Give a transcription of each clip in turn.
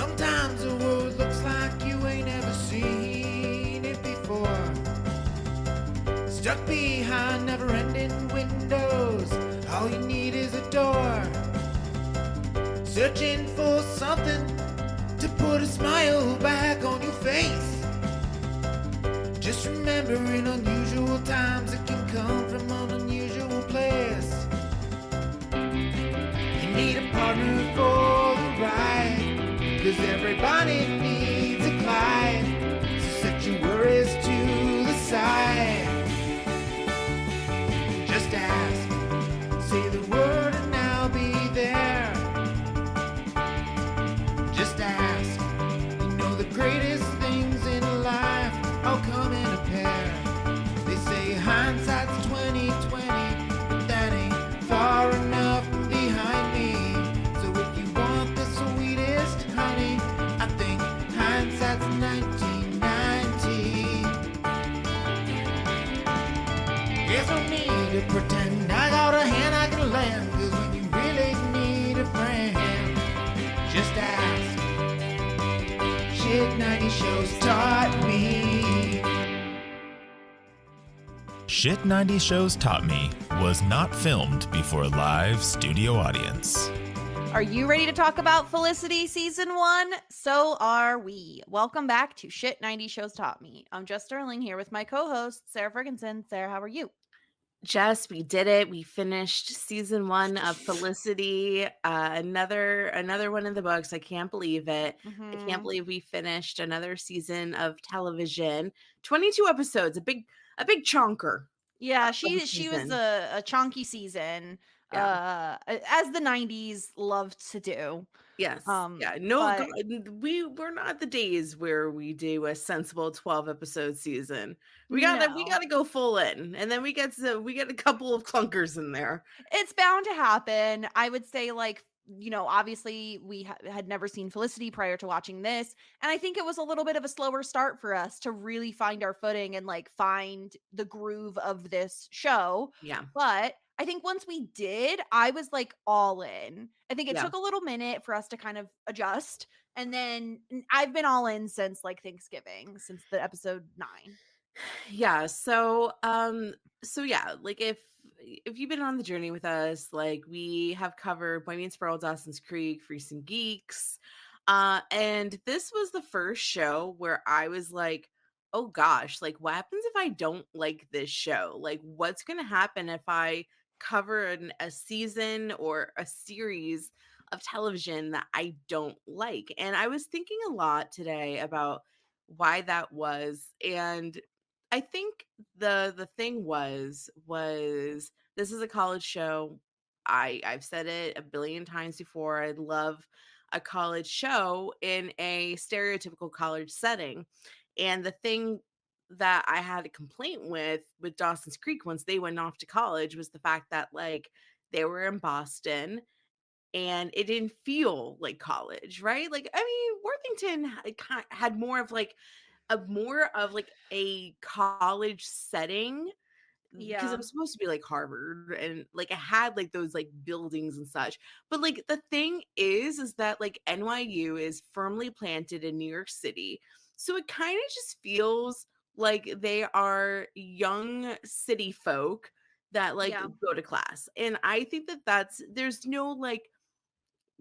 Sometimes the world looks like you ain't ever seen it before. Stuck behind never-ending windows, all you need is a door. Searching for something to put a smile back on your face. Just remember, in unusual times, it can come from an unusual place. You need a partner for the ride, 'cause everybody needs a Clyde. So set your worries to the side. Just ask, say the word and I'll be there. Just ask, you know the greatest things in life all come in a pair. They say hindsight's 20/20, but that ain't far enough behind me. So if you want the sweetest honey, I think hindsight's 1990. There's no need to pretend I got a hand I can lend, 'cause when you really need a friend, just ask. Shit 90 shows taught me. Shit 90 Shows Taught Me was not filmed before a live studio audience. Are you ready to talk about Felicity Season 1? So are we. Welcome back to Shit 90 Shows Taught Me. I'm Jess Sterling here with my co-host, Sara Fergenson. Sarah, how are you? Jess, we did it. We finished season 1 of Felicity. Another one in the books. I can't believe it. I can't believe we finished another season of television. 22 episodes, a big chunker. Yeah, of she the was season. a chunky season. As the 90s loved to do. Yes. but- We're not the days where we do a sensible 12 episode season. We gotta go full in, and then we get a couple of clunkers in there. It's bound to happen. I would say, like, obviously we had never seen Felicity prior to watching this, and I think it was a little bit of a slower start for us to really find our footing and like find the groove of this show. Yeah. But I think once we did, I was like all in. I think it Yeah. took a little minute for us to kind of adjust, and then I've been all in since like Thanksgiving, since the episode 9. Yeah, so yeah, like if you've been on the journey with us, like we have covered Boy Meets World, Dawson's Creek, Freaks and Geeks, and this was the first show where I was like, oh gosh, like what happens if I don't like this show? Like what's gonna happen if I cover a season or a series of television that I don't like? And I was thinking a lot today about why that was, and I think the thing was this is a college show. I've said it a billion times before. I love a college show in a stereotypical college setting. And the thing that I had a complaint with Dawson's Creek once they went off to college was the fact that like they were in Boston and it didn't feel like college, right? Like I mean, Worthington had more of like a college setting, because it was supposed to be like Harvard, and like it had like those like buildings and such. But like the thing is that like NYU is firmly planted in New York City. So it kind of just feels like they are young city folk that like go to class. And I think there's no like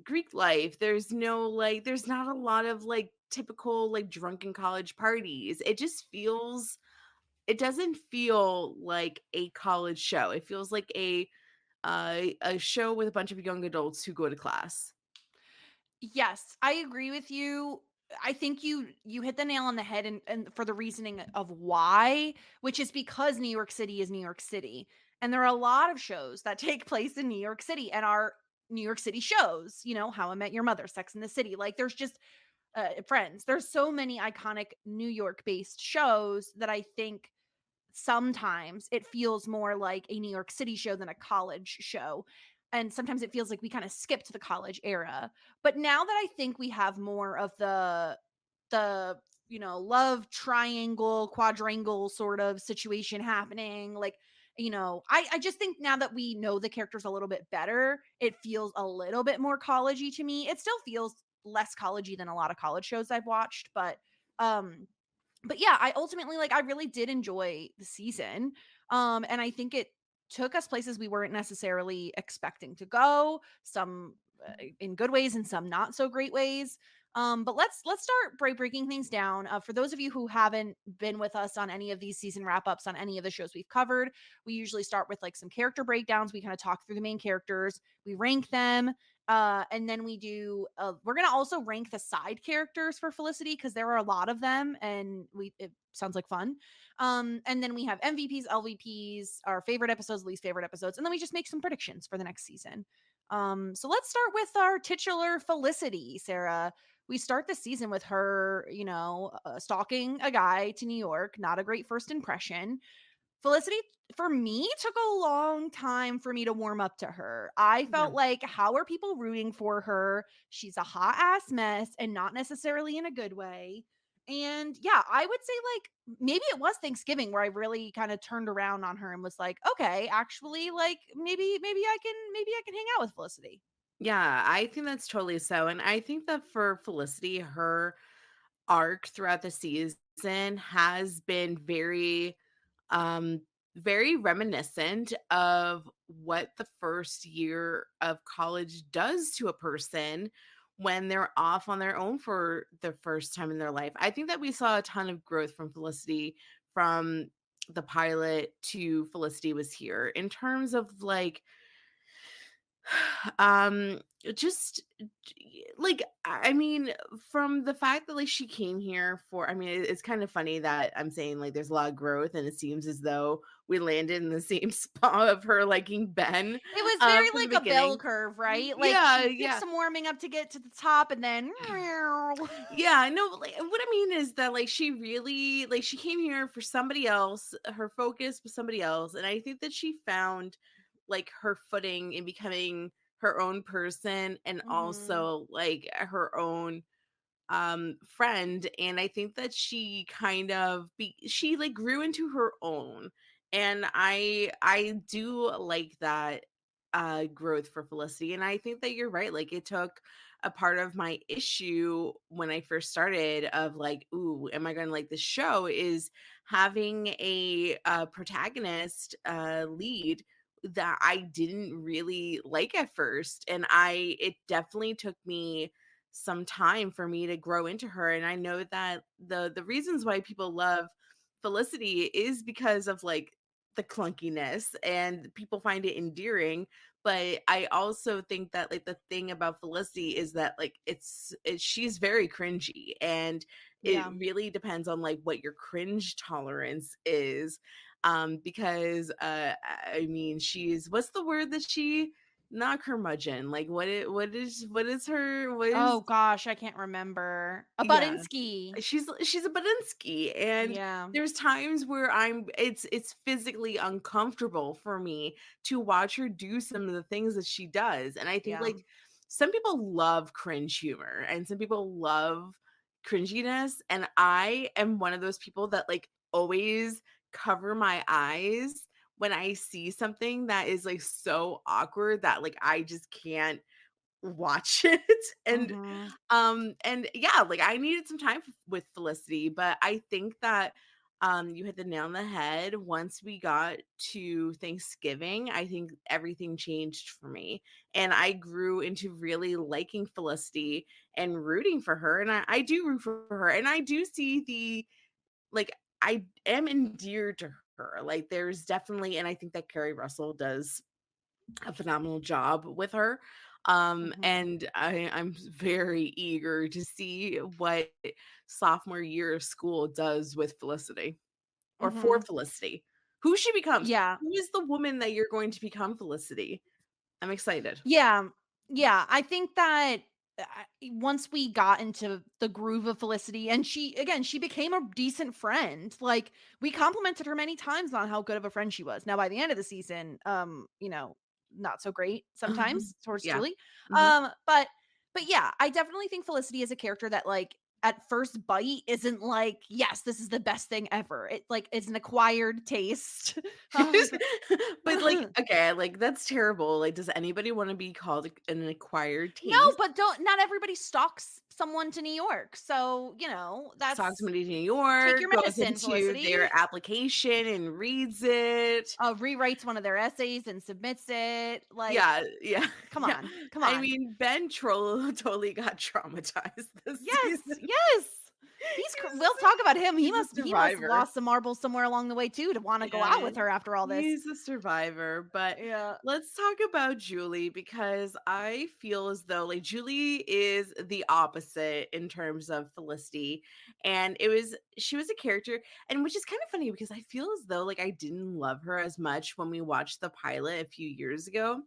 Greek life. There's not a lot of like typical like drunken college parties. It doesn't feel like a college show. It feels like a show with a bunch of young adults who go to class. Yes, I agree with you. I think you hit the nail on the head, and for the reasoning of why, which is because New York City is New York City. And there are a lot of shows that take place in New York City and are New York City shows, How I Met Your Mother, Sex in the City. Like there's just Friends. There's so many iconic New York based shows that I think sometimes it feels more like a New York City show than a college show. And sometimes it feels like we kind of skipped the college era. But now that I think we have more of the love triangle, quadrangle sort of situation happening, like, I just think now that we know the characters a little bit better, it feels a little bit more collegey to me. It still feels less collegey than a lot of college shows I've watched, um but yeah, I ultimately like I really did enjoy the season. And I think it took us places we weren't necessarily expecting to go, some in good ways and some not so great ways. But let's start breaking things down. For those of you who haven't been with us on any of these season wrap ups on any of the shows we've covered, we usually start with like some character breakdowns. We kind of talk through the main characters, we rank them, and then we're gonna also rank the side characters for Felicity because there are a lot of them, and it sounds like fun. And then we have MVPs, LVPs, our favorite episodes, least favorite episodes, and then we just make some predictions for the next season. So let's start with our titular Felicity, Sarah. We start the season with her, stalking a guy to New York. Not a great first impression. Felicity, for me, took a long time for me to warm up to her. I Yeah. felt like, how are people rooting for her? She's a hot ass mess and not necessarily in a good way. And yeah, I would say like maybe it was Thanksgiving where I really kind of turned around on her and was like, okay, actually, like maybe I can hang out with Felicity. Yeah, I think that's totally so. And I think that for Felicity, her arc throughout the season has been um very reminiscent of what the first year of college does to a person when they're off on their own for the first time in their life. I think that we saw a ton of growth from Felicity from the pilot to Felicity was here in terms of like um just like I mean from the fact that like she came here for I mean it's kind of funny that I'm saying like there's a lot of growth and it seems as though we landed in the same spot of her liking Ben It was very from the like a bell beginning. curve, right? Like Yeah, she did yeah. some warming up to get to the top and then Yeah, no, like what I mean is that like she really like she came here for somebody else. Her focus was somebody else, and I think that she found like her footing in becoming her own person and Mhm. also like her own friend, and I think that she kind of she like grew into her own, and I do like that growth for Felicity. And I think that you're right, like it took a part of my issue when I first started of like, ooh, am I gonna like this show, is having a protagonist lead that I didn't really like at first. And it definitely took me some time for me to grow into her. And I know that the reasons why people love Felicity is because of like the clunkiness and people find it endearing. But I also think that like the thing about Felicity is that like she's very cringy, and it Yeah. really depends on like what your cringe tolerance is. Because I mean she's what's the word that she not curmudgeon. Like what is her what is Oh gosh, I can't remember. A yeah. Budinsky. She's a Badinsky, and Yeah. there's times where it's physically uncomfortable for me to watch her do some of the things that she does. And I think Yeah. like some people love cringe humor and some people love cringiness, and I am one of those people that like always cover my eyes when I see something that is like so awkward that like I just can't watch it. Mhm. And yeah, like I needed some time with Felicity, but I think that you hit the nail on the head. Once we got to Thanksgiving, I think everything changed for me, and I grew into really liking Felicity and rooting for her. And I do root for her, and I do see the like I am endeared to her. Like there's definitely, and I think that Carrie Russell does a phenomenal job with her. Mhm. And I'm very eager to see what sophomore year of school does with Felicity or for Mhm. Felicity. Who she becomes. Yeah. Who is the woman that you're going to become, Felicity? I'm excited. Yeah. Yeah, I think that once we got into the groove of Felicity and she became a decent friend. Like we complimented her many times on how good of a friend she was. Now by the end of the season, not so great sometimes towards Yeah. Julie. Mhm. But yeah, I definitely think Felicity is a character that like at first bite isn't like, yes, this is the best thing ever. It like it's an acquired taste. But like, okay, like that's terrible. Like, does anybody want to be called an acquired No, taste? but don't not everybody stalks someone to New York. So, you know, Talks that's somebody to New take York, your goes medicine, into their Felicity. application and reads it. Rewrites one of their essays and submits it. Like, Yeah, yeah, come yeah. on. Come I on. mean, Ben Troll totally got traumatized this Yes, season. yes. We'll talk about him. He's a He must have survivor. lost some marbles somewhere along the way too to want to go out Yeah, with her after all this. he's a survivor. But Yeah. let's talk about Julie because I feel as though like Julie is the opposite in terms of Felicity. And she was a character, and which is kind of funny because I feel as though like I didn't love her as much when we watched the pilot a few years ago.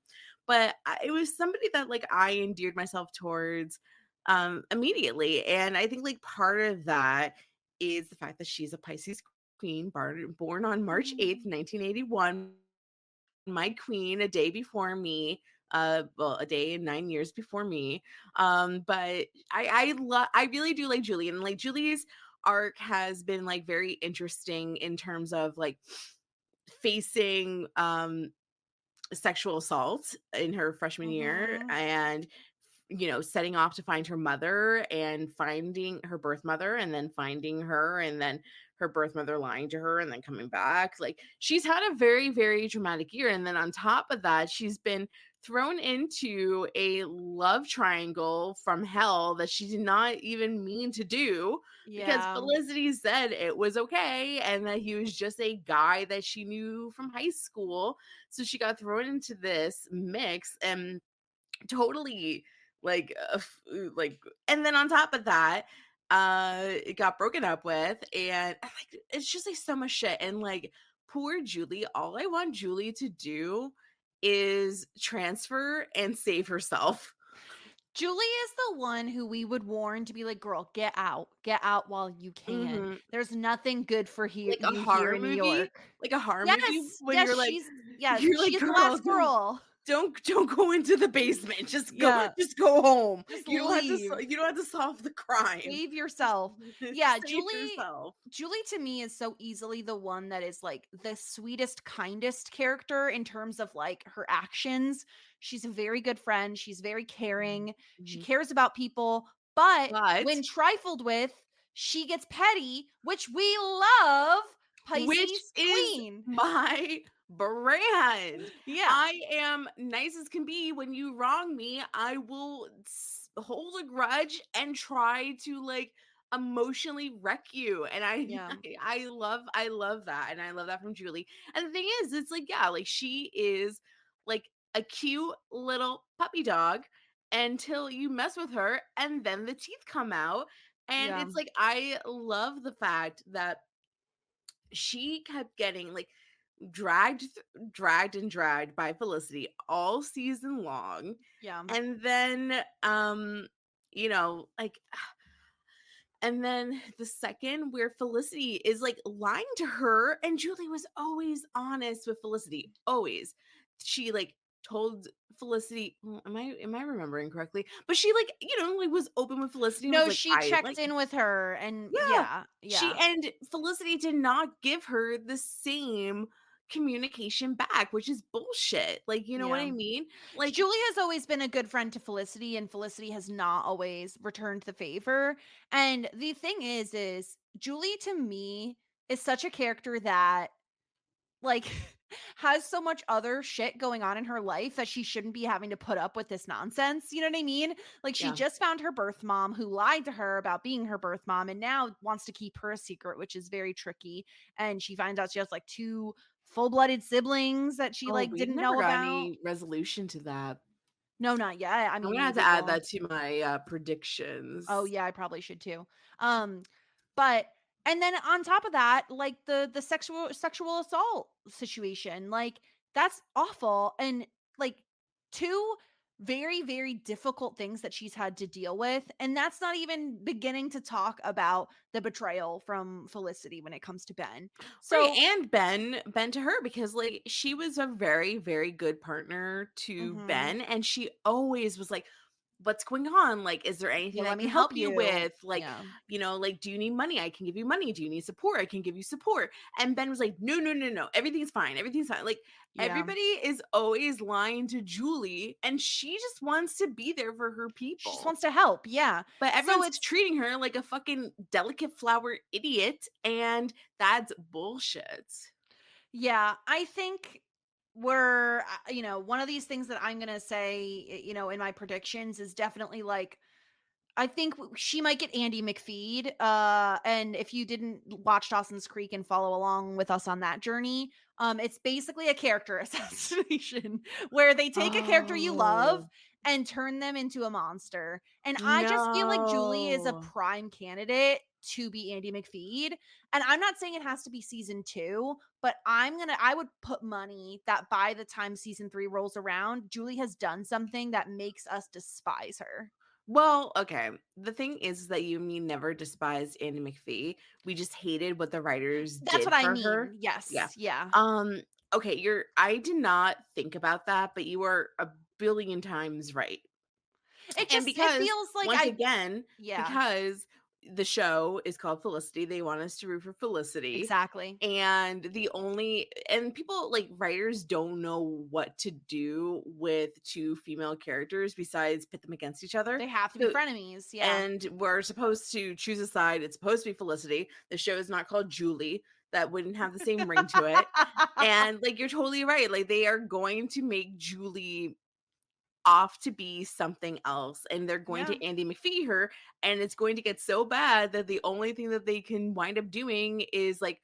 But it was somebody that like I endeared myself towards immediately. And I think like part of that is the fact that she's a Pisces queen, born on March 8th, 1981. My queen, a day before me, well, a day and 9 years before me. But I really do like Julie, and like Julie's arc has been like very interesting in terms of like facing sexual assault in her freshman year Mhm. and setting off to find her mother and finding her birth mother and then finding her and then her birth mother lying to her and then coming back. Like she's had a very, very dramatic year. And then on top of that, she's been thrown into a love triangle from hell that she did not even mean to do because Yeah. Felicity said it was okay and that he was just a guy that she knew from high school. So she got thrown into this mix and totally like like and then on top of that it got broken up with and like it's just like so much shit and like poor Julie, all I want Julie to do is transfer and save herself. Julie is the one who we would warn to be like, girl, get out while you can. Hmm. There's nothing good for Like a you here horror in New movie, York. like a horror movie Yes, when yes, you're like she is the girl, last girl. don't go into the basement, Yeah, just go home. just You don't have to leave. you don't have to solve the crime. Save yourself. Yeah, Save yourself. Julie to me is so easily the one that is like the sweetest, kindest character in terms of like her actions. She's a very good friend. She's very caring. She Mhm. cares about people, but But when trifled with, she gets petty, which we love. which Pisces is queen. my brand. Yeah. I am nice as can be. When you wrong me, I will hold a grudge and try to like emotionally wreck you. And Yeah. I love that. And I love that from Julie. And the thing is, it's like, yeah, like she is like a cute little puppy dog until you mess with her and then the teeth come out. And Yeah. it's like, I love the fact that she kept getting like dragged and dragged by Felicity all season long. Yeah. And then like and then the second where Felicity is like lying to her and Julie was always honest with Felicity. Always. She like told Felicity, am I remembering correctly? But she like, like was open with Felicity and was No, like, she I checked like in with her and yeah. yeah, She yeah. and Felicity did not give her the same communication back, which is bullshit. Like, you know what Yeah. I mean? Like, Julie has always been a good friend to Felicity, and Felicity has not always returned the favor. And the thing is Julie to me is such a character that like has so much other shit going on in her life that she shouldn't be having to put up with this nonsense. You know what I mean? Like she yeah. just found her birth mom who lied to her about being her birth mom and now wants to keep her a secret, which is very tricky. And she finds out she has like two full-blooded siblings that she Oh, like we've didn't never know got about. any resolution to that. No, not yet. I I'm mean, gonna have maybe to add we'll. that to my Oh predictions. yeah, I probably should too. Um, but and then on top of that, like the sexual assault situation, like that's awful and like two very very difficult things that she's had to deal with, and that's not even beginning to talk about the betrayal from Felicity when it comes to Ben. Right, So, and Ben to her because like she was a very very good partner to mhm. Ben and she always was like what's going on? Like, is there anything Yeah, I let me can help help you you. with? Like, Yeah. like, do you need money? I can give you money. Do you need support? I can give you support. And Ben was like, no, no, no, no. Everything's fine. Everything's fine. Like, Yeah. everybody is always lying to Julie, and she just wants to be there for her She just people. wants to help. Yeah. But So everyone's it's treating her like a fucking delicate flower idiot, and that's bullshit. yeah, I think we're one of these things that I'm going to say, in my predictions is definitely like I think she might get Andy McFeed. And if you didn't watch Dawson's Creek and follow along with us on that journey, it's basically a character assassination where they take a character you love Oh, and turn them into a monster. And I just feel like Julie is a no. prime candidate to be Andy McFeed. And I'm not saying it has to be season 2, but I would put money that by the time season 3 rolls around, Julie has done something that makes us despise her. Well, okay. The thing is that you and me never despised Andy McPhee. We just hated what the writers That's what did I for her. mean. Yeah. Yes. Yeah. Um, okay, I did not think about that, but you are a billion times right. And It because feels like once again, yeah, because the show is called Felicity, they want us to root for Felicity. exactly. And people, like, writers don't know what to do with two female characters besides pit them against each other. They have to be So, frenemies. Yeah. and we're supposed to choose a side. It's supposed to be Felicity. The show is not called Julie. That wouldn't have the same ring to it. And, like, you're totally right. Like, they are going to make Julie off to be something else, and they're going Yeah. to Andy McPhee her, and it's going to get so bad that the only thing that they can wind up doing is, like,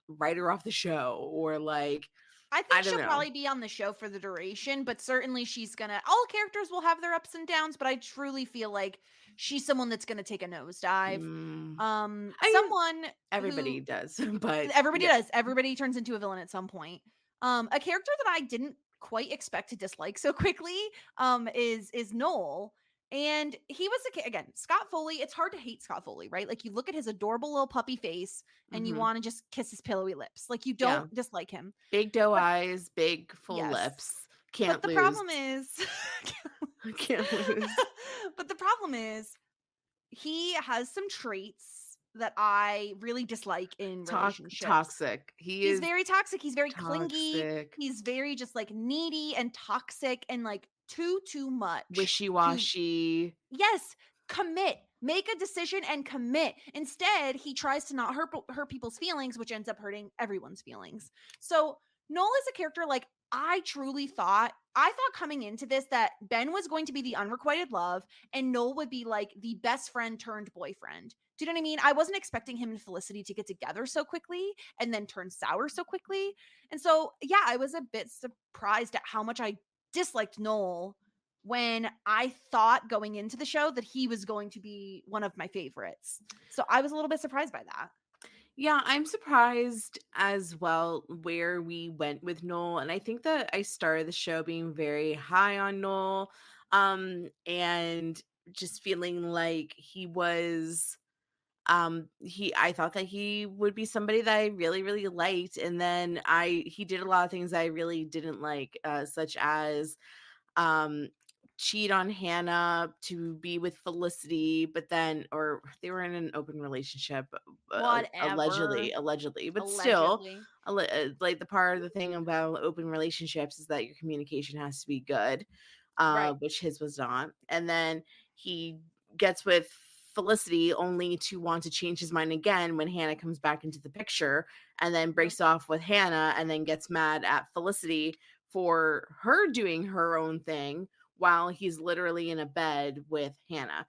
write her off the show, or, like, I I think don't she'll know. probably be on the show for the duration, but certainly she's gonna all characters will have their ups and downs, but I truly feel like she's someone that's gonna take a nosedive. Mm, I mean, Someone everybody who does, but everybody yeah. does. Everybody turns into a villain at some point. A character that I didn't quite expect to dislike so quickly, is Noel. And he was again, Scott Foley. It's hard to hate Scott Foley, right? Like you look at his adorable little puppy face and you Mhm. want to just kiss his pillowy lips. Like you Yeah. don't dislike him. Big doe But eyes, big full yes. lips. But Can't the lose. problem is Can't lose. but the problem is he has some traits that I really dislike in relationships. Toxic. He He's is very toxic, he's very clingy, toxic, he's very just, like, needy and toxic and, like, too much to wishy-washy. yes, commit, make a decision and commit. Instead, he tries to not hurt people's feelings, which ends up hurting everyone's feelings. So, Noel is a character, like, I thought coming into this that Ben was going to be the unrequited love and Noel would be, like, the best friend turned boyfriend. Do you know what I mean? I wasn't expecting him and Felicity to get together so quickly and then turn sour so quickly. And so, yeah, I was a bit surprised at how much I disliked Noel when I thought going into the show that he was going to be one of my favorites. So I was a little bit surprised by that. Yeah, I'm surprised as well where we went with Noel, and I think that I started the show being very high on Noel, and just feeling like he I thought that he would be somebody that I really, really liked, and then he did a lot of things I really didn't like, such as um cheat on Hannah to be with Felicity, but then, or they were in an open relationship, Whatever. allegedly, but still, Allegedly. like, the part of the thing about open relationships is that your communication has to be good, Right. which his was not. And then he gets with Felicity only to want to change his mind again when Hannah comes back into the picture, and then Yep. breaks off with Hannah, and then gets mad at Felicity for her doing her own thing while he's literally in a bed with Hannah.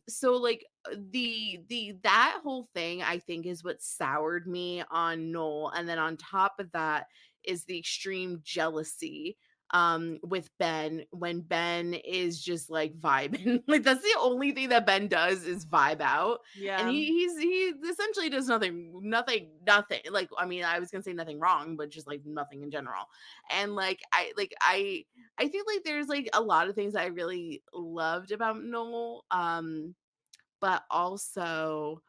So, like, the that whole thing, I think, is what soured me on Noel. And then on top of that is the extreme jealousy with Ben, when Ben is just like vibing. Like, that's the only thing that Ben does is vibe out. And Yeah. he essentially does nothing. Like, I mean, I was gonna say nothing wrong, but just like nothing in general. And like I think, like, there's like a lot of things I really loved about Noel. But also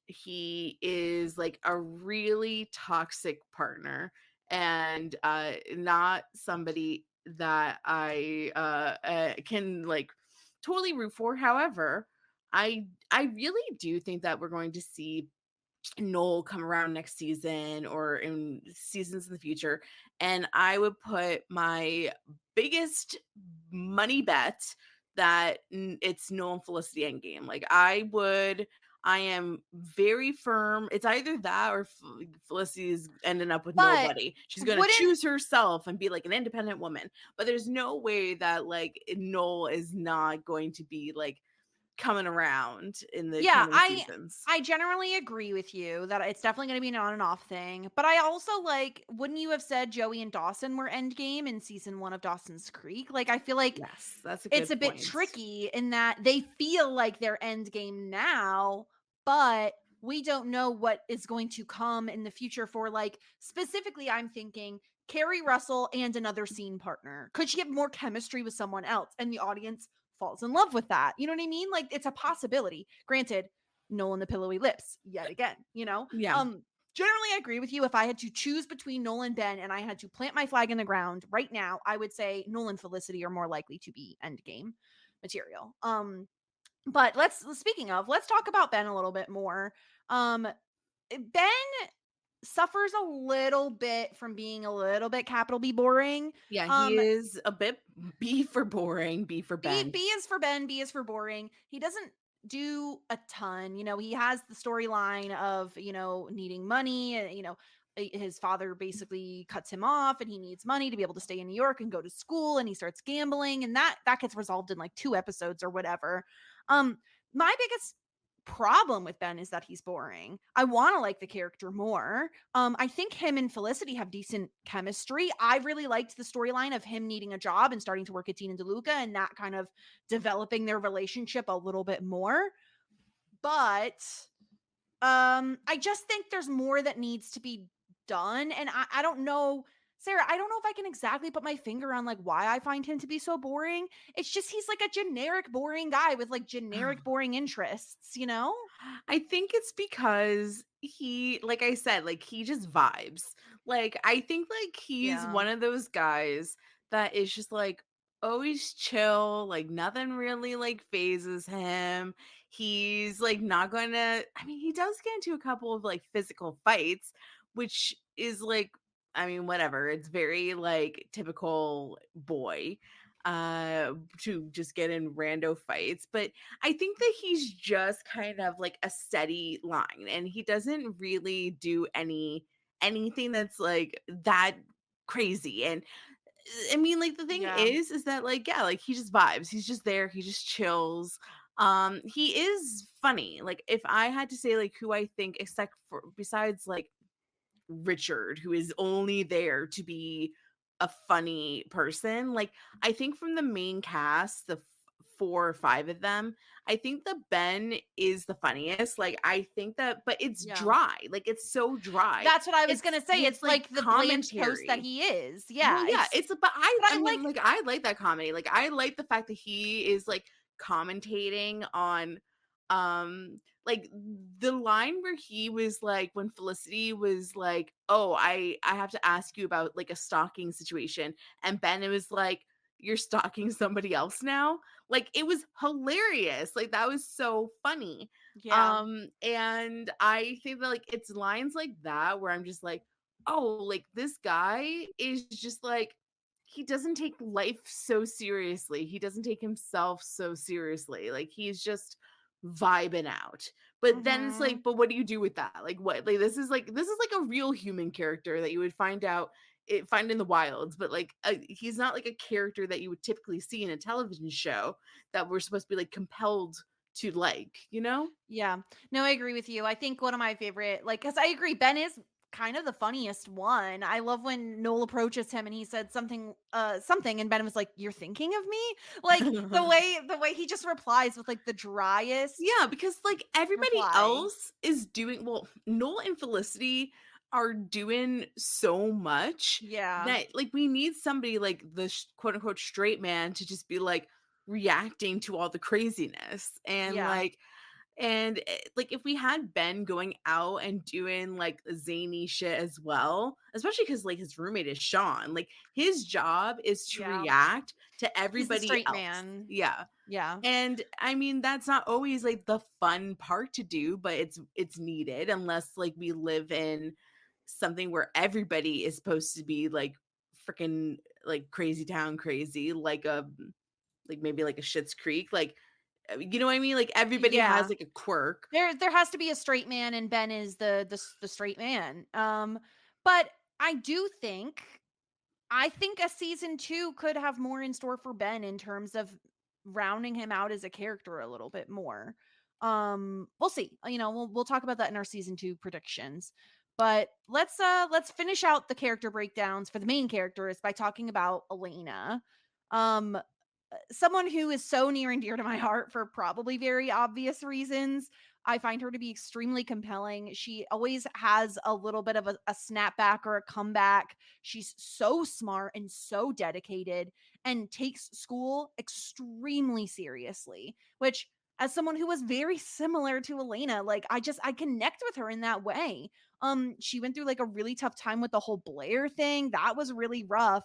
he is like a really toxic partner, and not somebody that I can like totally root for. However, I really do think that we're going to see Noel come around next season or in seasons in the future. And I would put my biggest money bet that it's Noel and Felicity Endgame. Like I am very firm. It's either that or Felicity's ending up with But nobody. She's going to wouldn't choose herself and be like an independent woman. But there's no way that like Noel is not going to be like coming around in the yeah, coming seasons. I generally agree with you that it's definitely going to be an on and off thing. But I also like, wouldn't you have said Joey and Dawson were endgame in season 1 of Dawson's Creek? Like, I feel like Yes, that's a it's good a bit point. tricky in that they feel like they're endgame now, but we don't know what is going to come in the future for, like, specifically, I'm thinking Carrie Russell and another scene partner. Could she have more chemistry with someone else? And the audience falls in love with that. You know what I mean? Like, it's a possibility. Granted, Nolan the pillowy lips yet again, you know? Yeah. Generally, I agree with you. If I had to choose between Nolan and Ben and I had to plant my flag in the ground right now, I would say Nolan and Felicity are more likely to be endgame material. But speaking of, let's talk about Ben a little bit more. Ben suffers a little bit from being a little bit capital B boring. Yeah, he Um, is a bit B for boring, B for B Ben. B is for Ben, B is for boring. He doesn't do a ton. You know, he has the storyline of, you know, needing money, and, you know, his father basically cuts him off and he needs money to be able to stay in New York and go to school, and he starts gambling, and that gets resolved in like 2 episodes or whatever. My biggest problem with Ben is that he's boring. I want to like the character more. I think him and Felicity have decent chemistry. I really liked the storyline of him needing a job and starting to work at Dean and DeLuca and that kind of developing their relationship a little bit more. But I just think there's more that needs to be done. And I don't know, Sarah, I don't know if I can exactly put my finger on like why I find him to be so boring. It's just he's like a generic boring guy with like generic boring interests, you know? I think it's because he, like I said, like he just vibes. Like I think like he's Yeah. one of those guys that is just like always chill, like nothing really like phases him. He's like not gonna, I mean, he does get into a couple of like physical fights, which is like, I mean, whatever. It's very like typical boy to just get in rando fights, but I think that he's just kind of like a steady line and he doesn't really do anything that's like that crazy. And I mean, like the thing Yeah. is that like yeah, like he just vibes. He's just there, he just chills. He is funny. Like if I had to say like who I think except for besides like Richard, who is only there to be a funny person. Like, I think from the main cast, the 4 or 5 of them, I think the Ben is the funniest. Like, I think that, but it's Yeah. dry. Like, it's so dry. That's what I was gonna say. It's It's like the bland toast that commentary. he is. Well, Yeah. yeah, but But I I mean, like like, I like that comedy. Like, I like the fact that he is like commentating on, like the line where he was like, when Felicity was like, "Oh, I have to ask you about like a stalking situation," and Ben it was like, "You're stalking somebody else now." Like, it was hilarious. Like, that was so funny. yeah. And I think that like it's lines like that where I'm just like, oh, like this guy is just like he doesn't take life so seriously. He doesn't take himself so seriously. Like he's just vibing out. But then it's Mhm. like, but what do you do with that? Like what? Like this is like a real human character that you would find in the wilds, but like he's not like a character that you would typically see in a television show that we're supposed to be like compelled to like, you know? Yeah. No, I agree with you. I think one of my favorite, like, because I agree, Ben is kind of the funniest one. I love when Noel approaches him and he said something, and Ben was like, "You're thinking of me?" Like the way he just replies with like the driest Yeah, because like everybody reply. else is doing well, Noel and Felicity are doing so much Yeah. that like we need somebody like the quote unquote straight man to just be like reacting to all the craziness. And Yeah. like And like if we had Ben going out and doing like zany shit as well, especially because like his roommate is Sean, like his job is to Yeah. react to He's the everybody straight else. man. Yeah. Yeah. And I mean that's not always like the fun part to do, but it's needed unless like we live in something where everybody is supposed to be like freaking like crazy town crazy, like a like maybe like a Schitt's Creek, like you know what I mean? Like everybody has Yeah. like a quirk. There has to be a straight man, and Ben is the straight man. But I do think I think a season 2 could have more in store for Ben in terms of rounding him out as a character a little bit more. We'll see. You know, we'll talk about that in our season 2 predictions. But let's finish out the character breakdowns for the main characters by talking about Elena. Um Someone who is so near and dear to my heart for probably very obvious reasons. I find her to be extremely compelling. She always has a little bit of a snapback or a comeback. She's so smart and so dedicated and takes school extremely seriously, which as someone who was very similar to Elena, like I connect with her in that way. She went through like a really tough time with the whole Blair thing. That was really rough.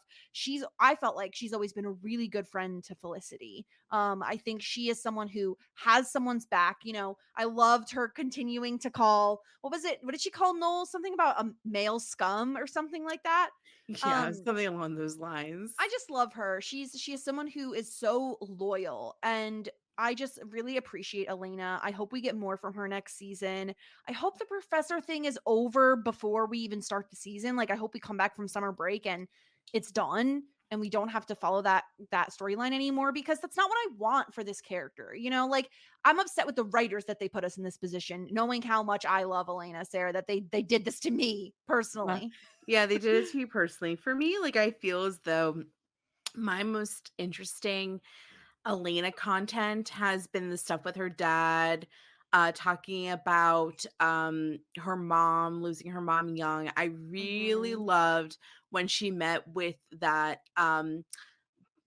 I felt like she's always been a really good friend to Felicity. I think she is someone who has someone's back. You know, I loved her continuing to call, what was it? What did she call Noel? Something about a male scum or something like that. Yeah, Um, something along those lines. I just love her. She is someone who is so loyal, and I just really appreciate Elena. I hope we get more from her next season. I hope the professor thing is over before we even start the season. Like I hope we come back from summer break and it's done and we don't have to follow that storyline anymore, because that's not what I want for this character. You know, like I'm upset with the writers that they put us in this position, knowing how much I love Elena, Sarah, that they did this to me Uh, personally. yeah, they did it to you personally. For me, like I feel as though my most interesting Elena content has been the stuff with her dad, talking about her mom, losing her mom young. I really Mhm. loved when she met with that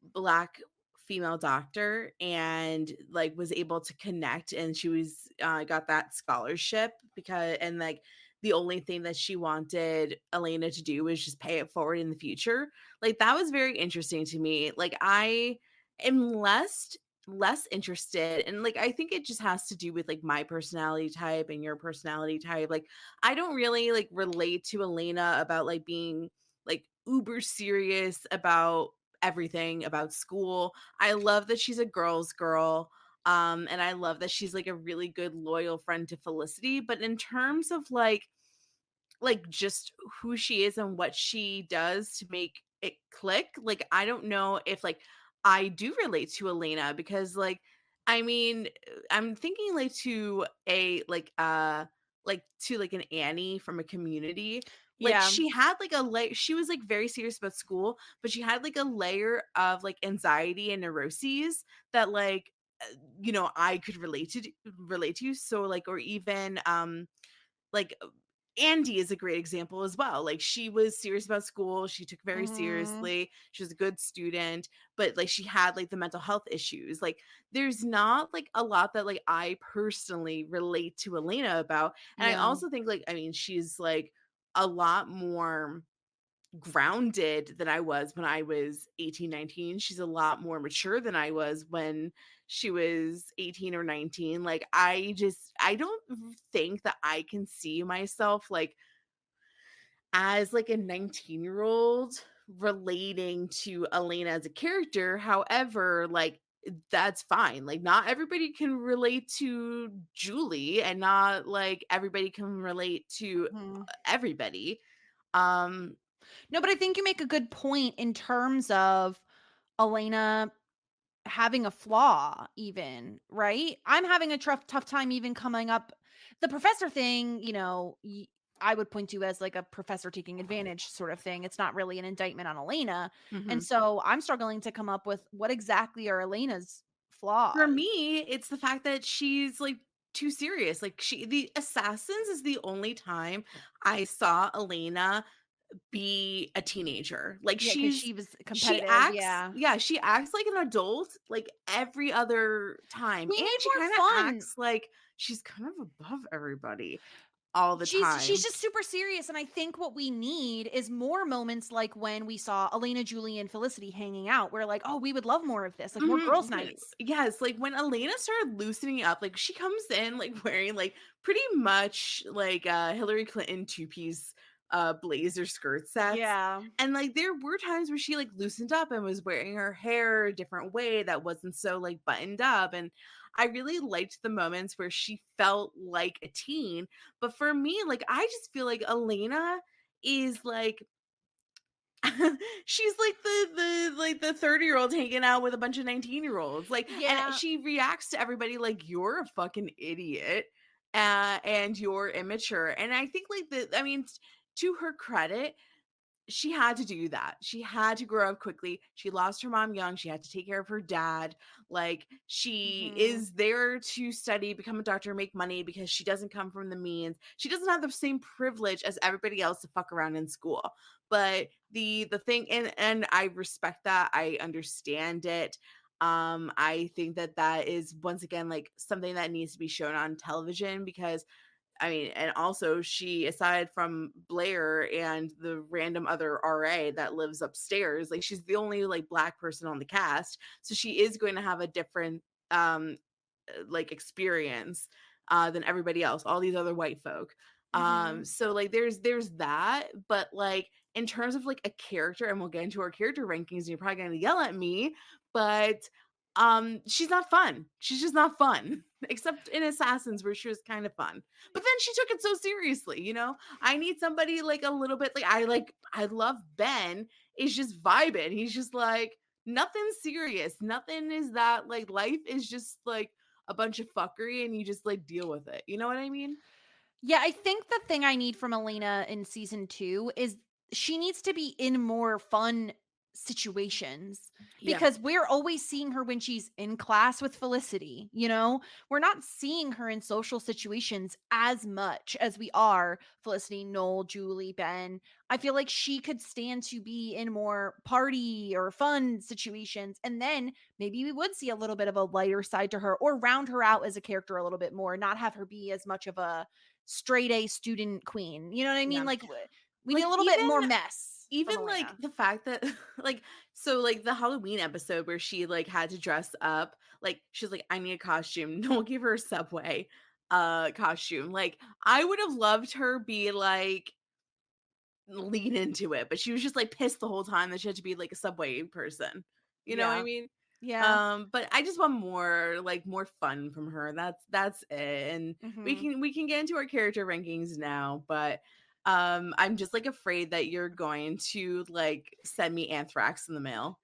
black female doctor and like was able to connect, and she was got that scholarship because, and like the only thing that she wanted Elena to do was just pay it forward in the future. Like that was very interesting to me. Like I am less interested, and like I think it just has to do with like my personality type and your personality type. Like I don't really like relate to Elena about like being like uber serious about everything about school. I love that she's a girl's girl. And I love that she's like a really good loyal friend to Felicity. But in terms of like just who she is and what she does to make it click, like I don't know if like I do relate to Elena because like I mean I'm thinking like to like an Annie from a Community. Like Yeah. she had like a she was like very serious about school, but she had like a layer of like anxiety and neuroses that like I could relate to. So like, or even like Andy is a great example as well. Like she was serious about school, she took very Mhm. seriously, she was a good student, but like she had like the mental health issues. Like there's not like a lot that like I personally relate to Elena about. And I Yeah. also think like I mean she's like a lot more grounded than I was when I was 18, 19. She's a lot more mature than I was when she was 18 or 19. Like I don't think that I can see myself like as like a 19-year-old relating to Elena as a character. However, like that's fine. Like not everybody can relate to Julie and not like everybody can relate to Mhm. everybody. Um No, but I think you make a good point in terms of Elena having a flaw even, right? I'm having a tough time even coming up the professor thing, you know, I would point to as like a professor taking advantage sort of thing. It's not really an indictment on Elena. And mhm. so I'm struggling to come up with what exactly are Elena's For flaws. me, it's the fact that she's, like, too serious. Like, the Assassins is the only time I saw Elena be a teenager. Like Yeah, because she was competitive. she acts like an adult like every other time. We And need she more kind of fun. acts like she's kind of above everybody all the She's time. just super serious, and I think what we need is more moments like when we saw Elena, Julie, and Felicity hanging out. We're like, oh, we would love more of this, like more girls' nights. Yes, like when Elena started loosening up, like she comes in like wearing like pretty much like Hillary Clinton two-piece blazer skirt sets. Yeah. And like there were times where she like loosened up and was wearing her hair a different way that wasn't so like buttoned up. And I really liked the moments where she felt like a teen. But for me, like I just feel like Elena is like she's like the 30-year-old hanging out with a bunch of 19-year-olds. Like, Yeah. and she reacts to everybody like you're a fucking idiot and you're immature. And I think like to her credit, she had to do that. She had to grow up quickly. She lost her mom young. She had to take care of her dad. Like she is there to study, become a doctor, make money because she doesn't come from the means. She doesn't have the same privilege as everybody else to fuck around in school. But the thing, and I respect that. I understand it. I think that is once again like something that needs to be shown on television because I mean, and also she, aside from Blair and the random other RA that lives upstairs, like she's the only like Black person on the cast. So she is going to have a different like experience than everybody else, all these other white folk. So like there's that, but like in terms of like a character, and we'll get into our character rankings, and you're probably gonna yell at me, but she's not fun. She's just not fun. Except in Assassins where she was kind of fun. But then she took it so seriously, you know? I need somebody like a little bit I love Ben is just vibing. He's just like nothing serious. Nothing is that like life is just like a bunch of fuckery and you just like deal with it. You know what I mean? Yeah, I think the thing I need from Elena in season 2 is she needs to be in more fun situations Yeah. because we're always seeing her when she's in class with Felicity, you know? We're not seeing her in social situations as much as we are Felicity, Noel, Julie, Ben. I feel like she could stand to be in more party or fun situations, and then maybe we would see a little bit of a lighter side to her or round her out as a character a little bit more, not have her be as much of a straight A student queen. You know what I mean? Yeah. Like we need Like, a little bit more mess. Even from like Elena. the fact that like so like the Halloween episode where she like had to dress up, like she's like, I need a costume. Don't give her a Subway costume. Like I would have loved her be like lean into it, but she was just like pissed the whole time that she had to be like a Subway person. You know what I Yeah. mean? Yeah. But I just want more fun from her. That's it. And we can get into our character rankings now, but I'm just like afraid that you're going to like send me anthrax in the mail.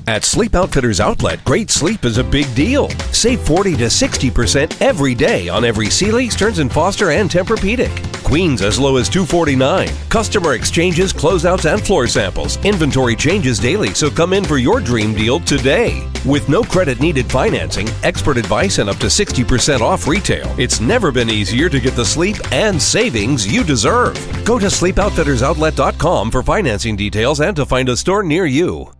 At Sleep Outfitters Outlet, great sleep is a big deal. Save 40 to 60% every day on every Sealy, Stearns & Foster, and Tempur-Pedic. Queens as low as $249. Customer exchanges, closeouts, and floor samples. Inventory changes daily, so come in for your dream deal today. With no credit-needed financing, expert advice, and up to 60% off retail, it's never been easier to get the sleep and savings you deserve. Go to sleepoutfittersoutlet.com for financing details and to find a store near you.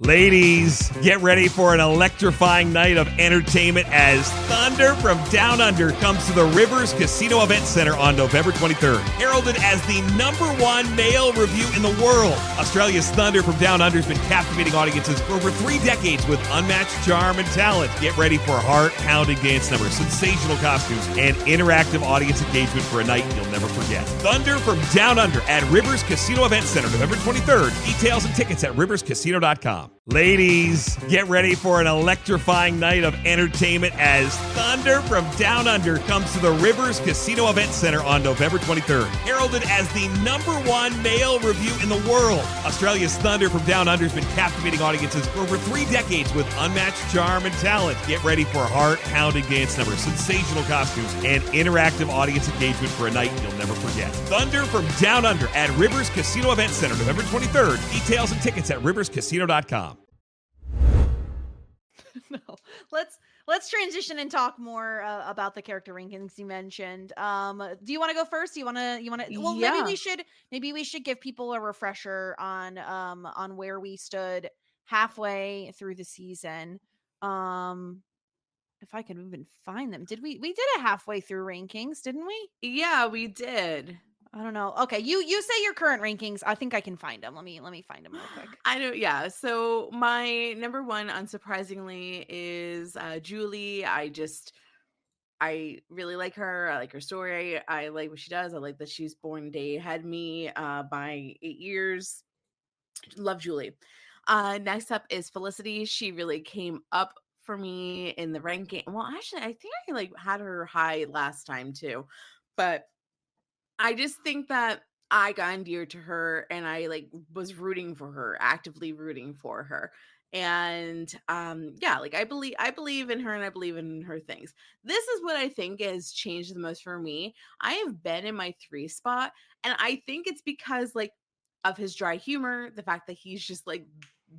Ladies, get ready for an electrifying night of entertainment as Thunder from Down Under comes to the Rivers Casino Event Center on November 23rd. Heralded as the #1 male revue in the world, Australia's Thunder from Down Under has been captivating audiences for over 3 decades with unmatched charm and talent. Get ready for heart-pounding dance numbers, sensational costumes, and interactive audience engagement for a night you'll never forget. Thunder from Down Under at Rivers Casino Event Center, November 23rd. Details and tickets at riverscasino.com. Ladies, get ready for an electrifying night of entertainment as Thunder from Down Under comes to the Rivers Casino Event Center on November 23rd. Heralded as the #1 male revue in the world, Australia's Thunder from Down Under has been captivating audiences for over 3 decades with unmatched charm and talent. Get ready for heart-pounding dance numbers, sensational costumes, and interactive audience engagement for a night you'll never forget. Thunder from Down Under at Rivers Casino Event Center, November 23rd. Details and tickets at riverscasino.com. No. let's transition and talk more about the character rankings you mentioned. Do you want to go first? Well, Yeah. maybe we should give people a refresher on where we stood halfway through the season. Um, if I can even find them. We did a halfway through rankings, didn't we? Yeah, we did. I don't know. Okay, you say your current rankings. I think I can find them. Let me find them real quick. I know, yeah. So my number one, unsurprisingly, is Julie. I really like her. I like her story. I like what she does. I like that she's born a day ahead of me by 8 years. Love Julie. Next up is Felicity. She really came up for me in the ranking. Well, actually, I think I like had her high last time too, but I just think that I got endeared to her and I like was rooting for her, actively rooting for her. And yeah, like I believe in her and I believe in her things. This is what I think has changed the most for me. I have been in my 3 spot and I think it's because like of his dry humor, the fact that he's just like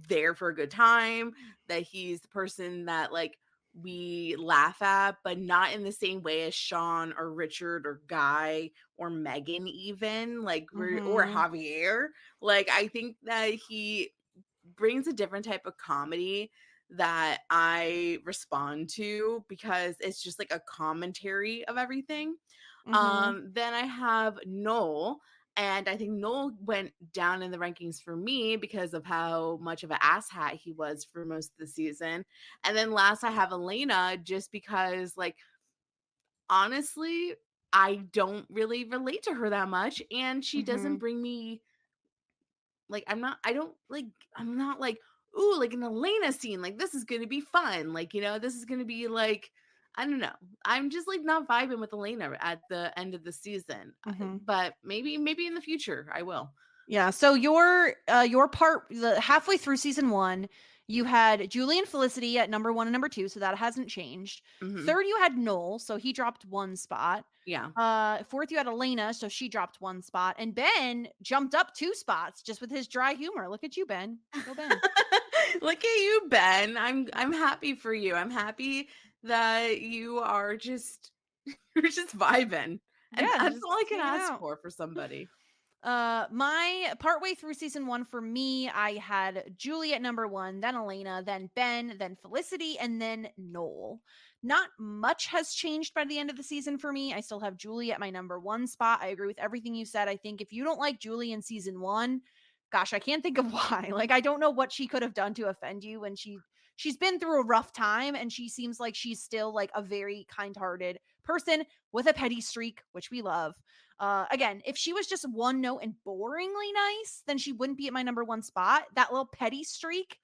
there for a good time, that he's the person that like we laugh at, but not in the same way as Sean or Richard or Guy or Megan, even like we're or Mhm. Javier. Like I think that he brings a different type of comedy that I respond to because it's just like a commentary of everything. Mhm. Then I have Noel, and I think Noel went down in the rankings for me because of how much of an asshat he was for most of the season. And then last I have Elena, just because like honestly, I don't really relate to her that much, and she doesn't Mhm. bring me like I'm not like, ooh, like an Elena scene, like this is gonna be fun. Like, this is gonna be like, I don't know. I'm just like not vibing with Elena at the end of the season. Mhm. But maybe in the future I will. Yeah. So your part the halfway through season 1, you had Julie and Felicity at number 1 and number 2, so that hasn't changed. Hmm. Third, you had Noel, so he dropped 1 spot. Yeah. Fourth, you had Elena, so she dropped 1 spot, and Ben jumped up 2 spots just with his dry humor. Look at you, Ben. Go Ben. Look at you, Ben. I'm happy for you. I'm happy that you are just you're just vibing. And Yeah, that's just all I can hanging ask out. for somebody. My partway through season 1 for me, I had Julie at number 1, then Elena, then Ben, then Felicity, and then Noel. Not much has changed by the end of the season for me. I still have Julie at my number 1 spot. I agree with everything you said. I think if you don't like Julie in season 1, gosh, I can't think of why. Like I don't know what she could have done to offend you when she's been through a rough time and she seems like she's still like a very kind-hearted person with a petty streak, which we love. Again, if she was just one note and boringly nice, then she wouldn't be at my number 1 spot. That little petty streak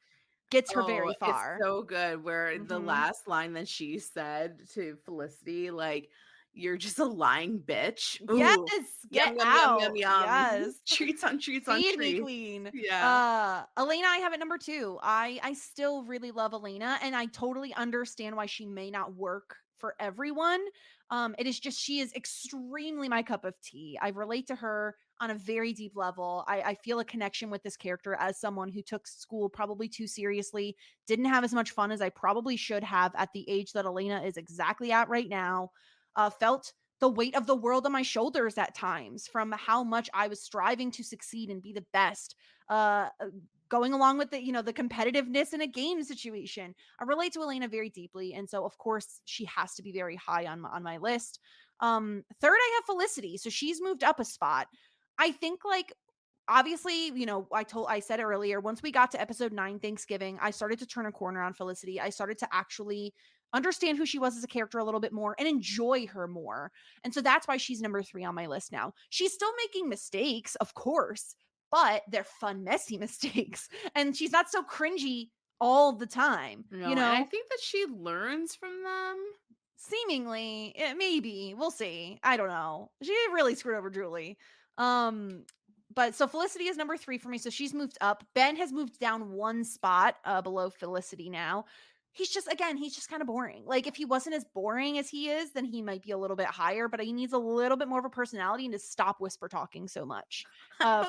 gets her Oh, very it's far. so good where the Mhm. last line that she said to Felicity, like, "You're just a lying bitch." Yes, Ooh, get yum, yum, yum, yum, out. yum. Yes. Treats on treats on Feed me, treats. queen. Yeah. Elena, I have at number 2. I still really love Elena, and I totally understand why she may not work for everyone. It is just she is extremely my cup of tea. I relate to her on a very deep level. I feel a connection with this character as someone who took school probably too seriously, didn't have as much fun as I probably should have at the age that Elena is exactly at right now. Felt the weight of the world on my shoulders at times from how much I was striving to succeed and be the best. Going along with the competitiveness in a game situation. I relate to Elena very deeply, and so of course she has to be very high on my list. Third, I have Felicity, so she's moved up a spot. I think like obviously, I said earlier, once we got to episode 9 Thanksgiving, I started to turn a corner on Felicity. I started to actually understand who she was as a character a little bit more and enjoy her more. And so that's why she's number 3 on my list now. She's still making mistakes, of course, but they're fun, messy mistakes. And she's not so cringy all the time, No, and I think that she learns from them. Seemingly, maybe we'll see. I don't know. She really screwed over Julie. Um, but so Felicity is number 3 for me. So she's moved up. Ben has moved down 1 spot below Felicity now. he's just kind of boring. Like if he wasn't as boring as he is, then he might be a little bit higher, but he needs a little bit more of a personality and to stop whisper talking so much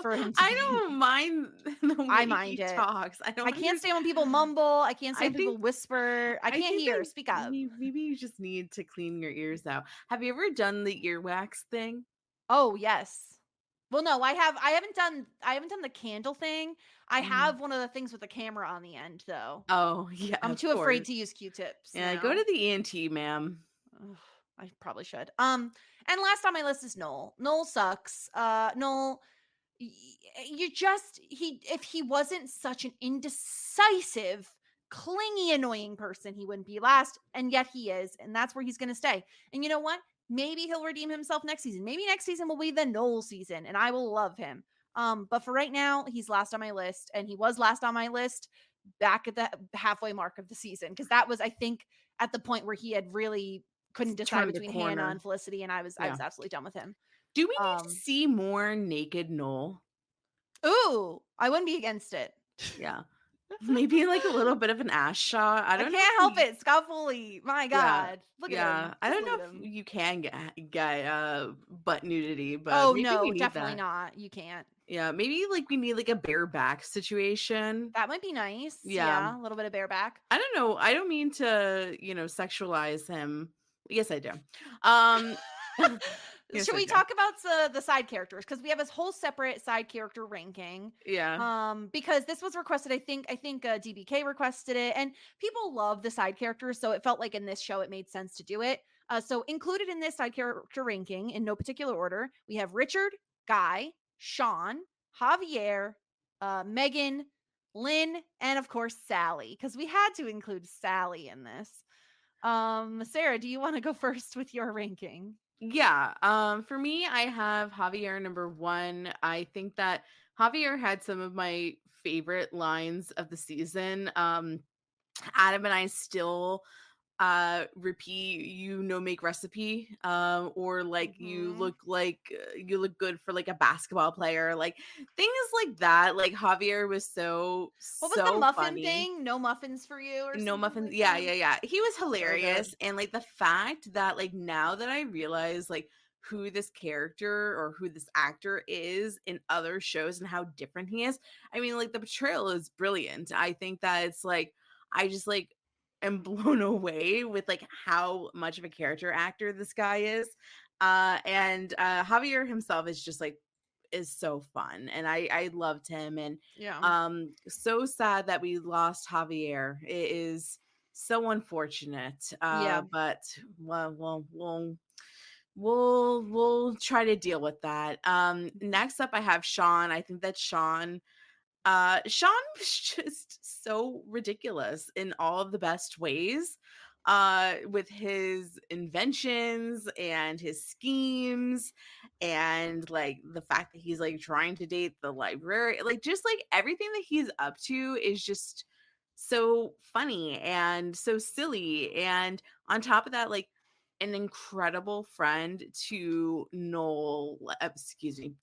for him to I be. don't mind the way I mind he it. talks. I don't I can't understand. stand when people mumble. I can't I stand when people think whisper. I I can't think hear. that Speak up. maybe you just need to clean your ears out. Have you ever done the earwax thing? Oh, yes. Well, no, I haven't done the candle thing. I Mm. have one of the things with the camera on the end though. Oh, yeah, I'm of too afraid course. to use Q-tips Yeah, go now. to the ENT, ma'am. Ugh, I probably should. And last on my list is Noel. Noel sucks. Noel, you just if he wasn't such an indecisive, clingy, annoying person, he wouldn't be last, and yet he is, and that's where he's going to stay. And you know what? Maybe he'll redeem himself next season. Maybe next season will be the Noel season, and I will love him. But for right now, he's last on my list, and he was last on my list back at the halfway mark of the season because that was, I think, at the point where he had really couldn't decide Turned the between Hannah corner. and Felicity, and I was Yeah. absolutely done with him. Do we need to Um, see more naked Noel? Ooh, I wouldn't be against it. Yeah. Maybe like a little bit of an ass shot. I I don't know can't if help you, it. Scott Foley. My yeah. God. Look at Yeah. him. I Just don't look know at him. if you can get butt nudity, but Oh, maybe we no, need definitely that. not. You can't. Yeah, maybe like we need like a bareback situation. That might be nice. Yeah. Yeah, a little bit of bareback. I don't know. I don't mean to, sexualize him. Yes, I do. Um yes, Should I we do. talk about the side characters? Because we have this whole separate side character ranking. Yeah. Because this was requested. I think DBK requested it, and people love the side characters, so it felt like in this show it made sense to do it. So included in this side character ranking, in no particular order, we have Richard, Guy, Sean, Javier, Megan, Lynn, and of course Sally, because we had to include Sally in this. Sarah, do you want to go first with your ranking? Yeah. For me, I have Javier number 1. I think that Javier had some of my favorite lines of the season. Adam and I still repeat, make recipe, or like Mhm. you look good for like a basketball player, like things like that. Like Javier was What was the so muffin funny. thing? No muffins for you or No something muffins. like Yeah, that? yeah, yeah. He was So good. hilarious. And like the fact that like now that I realize like who this character or who this actor is in other shows and how different he is. I mean, like the portrayal is brilliant. I think that it's like I just like am blown away with like how much of a character actor this guy is. And Javier himself is just like is so fun, and I loved him. And Yeah. so sad that we lost Javier. It is so unfortunate. Yeah. But we'll try to deal with that. Next up I have Sean. I think that Sean was just so ridiculous in all of the best ways, with his inventions and his schemes, and like the fact that he's like trying to date the library, like just like everything that he's up to is just so funny and so silly. And on top of that, like an incredible friend to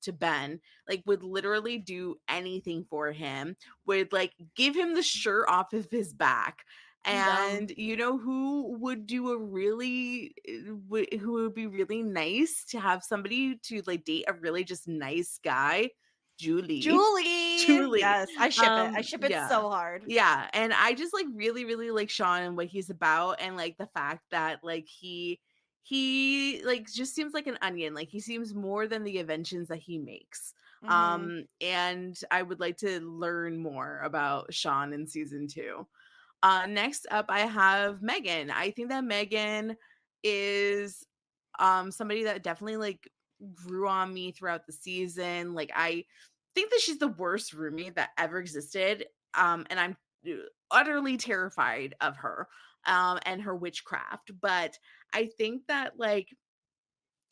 to Ben, like would literally do anything for him, would like give him the shirt off of his back. Yeah. And you know who would do a really who would be really nice to have somebody to like date, a really just nice guy? Julie. Julie. Julie. Yes, I ship it. I ship it Yeah. so hard. Yeah, and I just like really really like Sean and what he's about, and like the fact that like he like just seems like an onion. Like he seems more than the inventions that he makes. Hmm. And I would like to learn more about Sean in season 2. Next up I have Megan. I think that Megan is somebody that definitely like grew on me throughout the season. Like I think that she's the worst roommate that ever existed. And I'm utterly terrified of her and her witchcraft. But I think that like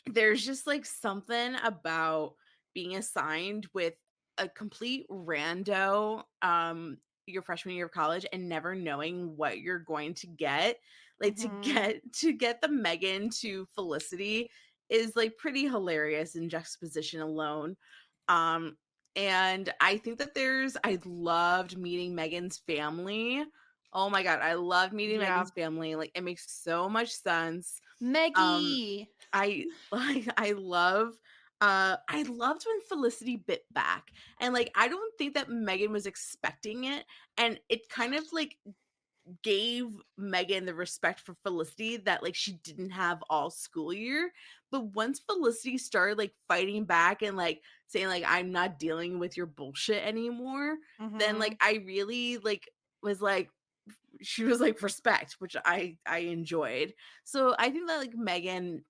there's just like something about being assigned with a complete rando your freshman year of college and never knowing what you're going to get, like Hmm. to get the Megan to Felicity is like pretty hilarious in juxtaposition alone. um and I think that I loved meeting Megan's family. Oh my god, I love meeting Yeah. Megan's family. Like, it makes so much sense. Meggie. I like I loved when Felicity bit back. And like I don't think that Megan was expecting it. And it kind of like gave Megan the respect for Felicity that like she didn't have all school year. But once Felicity started like fighting back and like saying like I'm not dealing with your bullshit anymore, then like I really like was like she was like respect, which I enjoyed. So I think that like Megan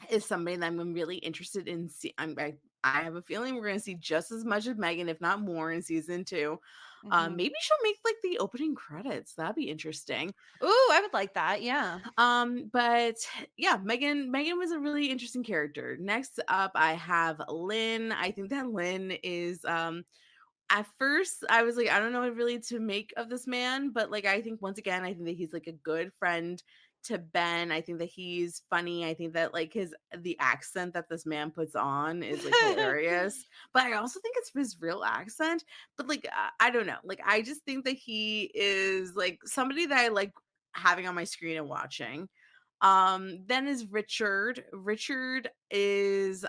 is somebody that I'm really interested in. I have a feeling we're going to see just as much of Megan, if not more, in season 2. Maybe she'll make like the opening credits. That'd be interesting. Ooh, I would like that. Yeah. But yeah, Megan was a really interesting character. Next up, I have Lynn. I think that Lynn is at first I was like, I don't know what really to make of this man, but like I think once again, I think that he's like a good friend to Ben. I think that he's funny. I think that like the accent that this man puts on is like hilarious. But I also think it's his real accent. But like I don't know. Like I just think that he is like somebody that I like having on my screen and watching. Then is Richard. Richard is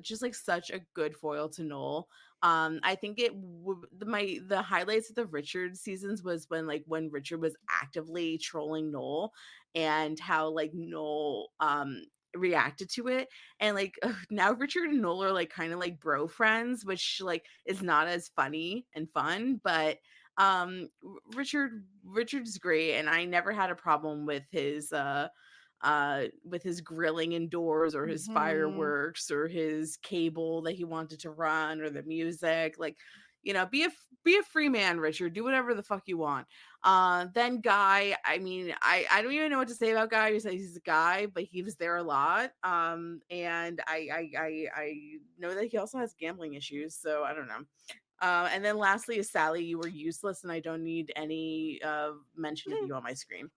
just like such a good foil to Noel. I think the highlights of the Richard seasons was when Richard was actively trolling Noel and how like Noel reacted to it. And like now Richard and Noel are like kind of like bro friends, which like is not as funny and fun, but Richard's great, and I never had a problem with his grilling indoors or his fireworks or his cable that he wanted to run or the music. Like, you know, be a free man, Richard. Do whatever the fuck you want. Then Guy, I mean, I don't even know what to say about Guy. He's a guy, but he was there a lot. And I know that he also has gambling issues, so I don't know. And then lastly is Sally. You were useless, and I don't need any mention of you on my screen.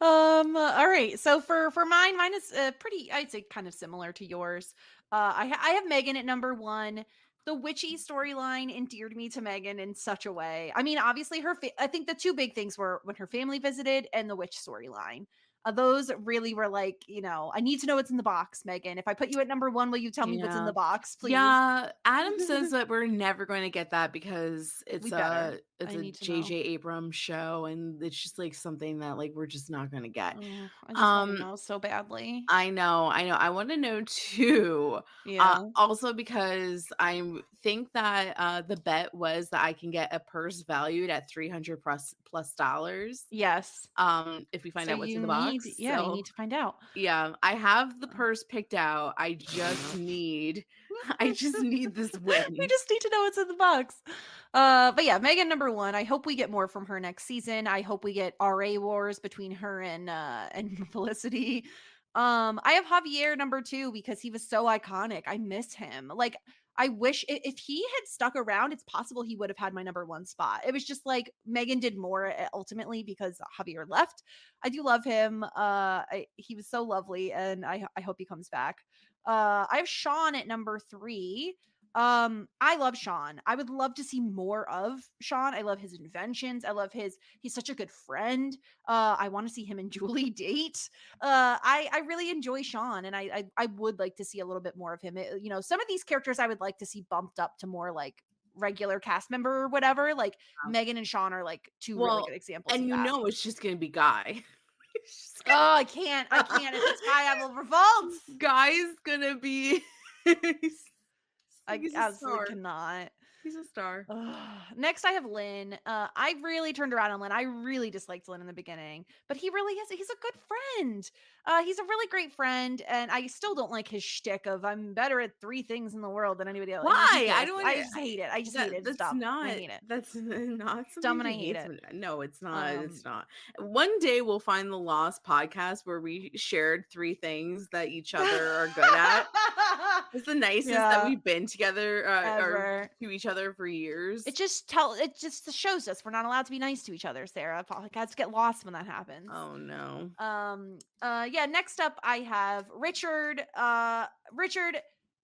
All right, so for mine is pretty, I'd say, kind of similar to yours. I have Megan at number 1. The witchy storyline endeared me to Megan in such a way. I mean, obviously I think the two big things were when her family visited and the witch storyline. Those really were like, I need to know what's in the box, Megan. If I put you at number 1, will you tell me what's in Yeah. the box, please? Yeah, Adam says that we're never going to get that because it's We better. it's I a need to know. JJ Abrams show, and it's just like something that like we're just not going to get. Oh, I just want to know so badly. I know. I want to know too. Yeah. Also because I think that the bet was that I can get a purse valued at $300 plus dollars. Yes. If we find So out what's you in the need, box. yeah, you So, need to find out. yeah, I have the purse picked out. I just need this win. We just need to know what's in the box. But yeah, Megan number 1. I hope we get more from her next season. I hope we get RA wars between her and Felicity. I have Javier number 2 because he was so iconic. I miss him. Like, I wish if he had stuck around, it's possible he would have had my number 1 spot. It was just like Megan did more ultimately because Javier left. I do love him. He was so lovely, and I hope he comes back. I have Sean at number 3. I love Sean. I would love to see more of Sean. I love his inventions. He's such a good friend. I want to see him and Julie date. I really enjoy Sean, and I would like to see a little bit more of him. Some of these characters I would like to see bumped up to more like regular cast member or whatever. Like Megan and Sean are like two really good examples. And of that. it's just gonna be Guy. Oh, I can't. If it's Guy, I will revolt. Guy's gonna be I absolutely cannot. He's a star. Next, I have Lynn. I really turned around on Lynn. I really disliked Lynn in the beginning, but he's a good friend. He's a really great friend, and I still don't like his shtick of I'm better at 3 things in the world than anybody else. Why? I just hate it. I just hate it. It's dumb. I hate it. That's not dumb, and I hate it. No, it's not. It's not. One day we'll find the Lost podcast where we shared 3 things that each other are good at. It's the nicest that we've been together or to each other for years. It just shows us we're not allowed to be nice to each other, Sarah. Podcasts get lost when that happens. Oh no. Yeah, next up I have Richard. Richard,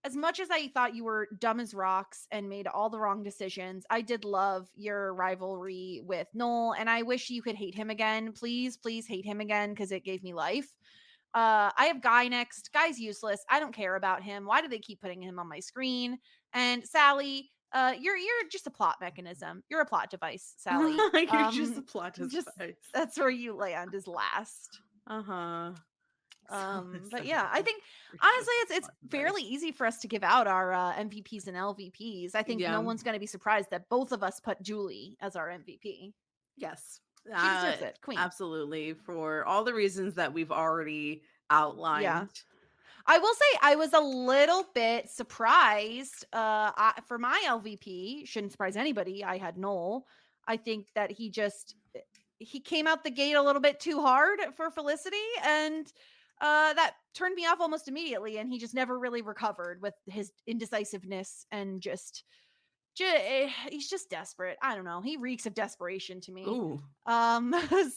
as much as I thought you were dumb as rocks and made all the wrong decisions, I did love your rivalry with Noel, and I wish you could hate him again. Please, please hate him again because it gave me life. I have Guy next. Guy's useless. I don't care about him. Why do they keep putting him on my screen? And Sally, you're just a plot mechanism. You're a plot device, Sally. You're just a plot device. That's where you land is last. But yeah, I think honestly it's fairly easy for us to give out our MVPs and LVPs. I think no one's going to be surprised that both of us put Julie as our MVP. Yes. She deserves it. Queen. Absolutely, for all the reasons that we've already outlined. Yeah. I will say I was a little bit surprised for my LVP. Shouldn't surprise anybody. I had Noel. I think that he came out the gate a little bit too hard for Felicity, and that turned me off almost immediately, and he just never really recovered with his indecisiveness and he's just desperate. I don't know. He reeks of desperation to me. Ooh.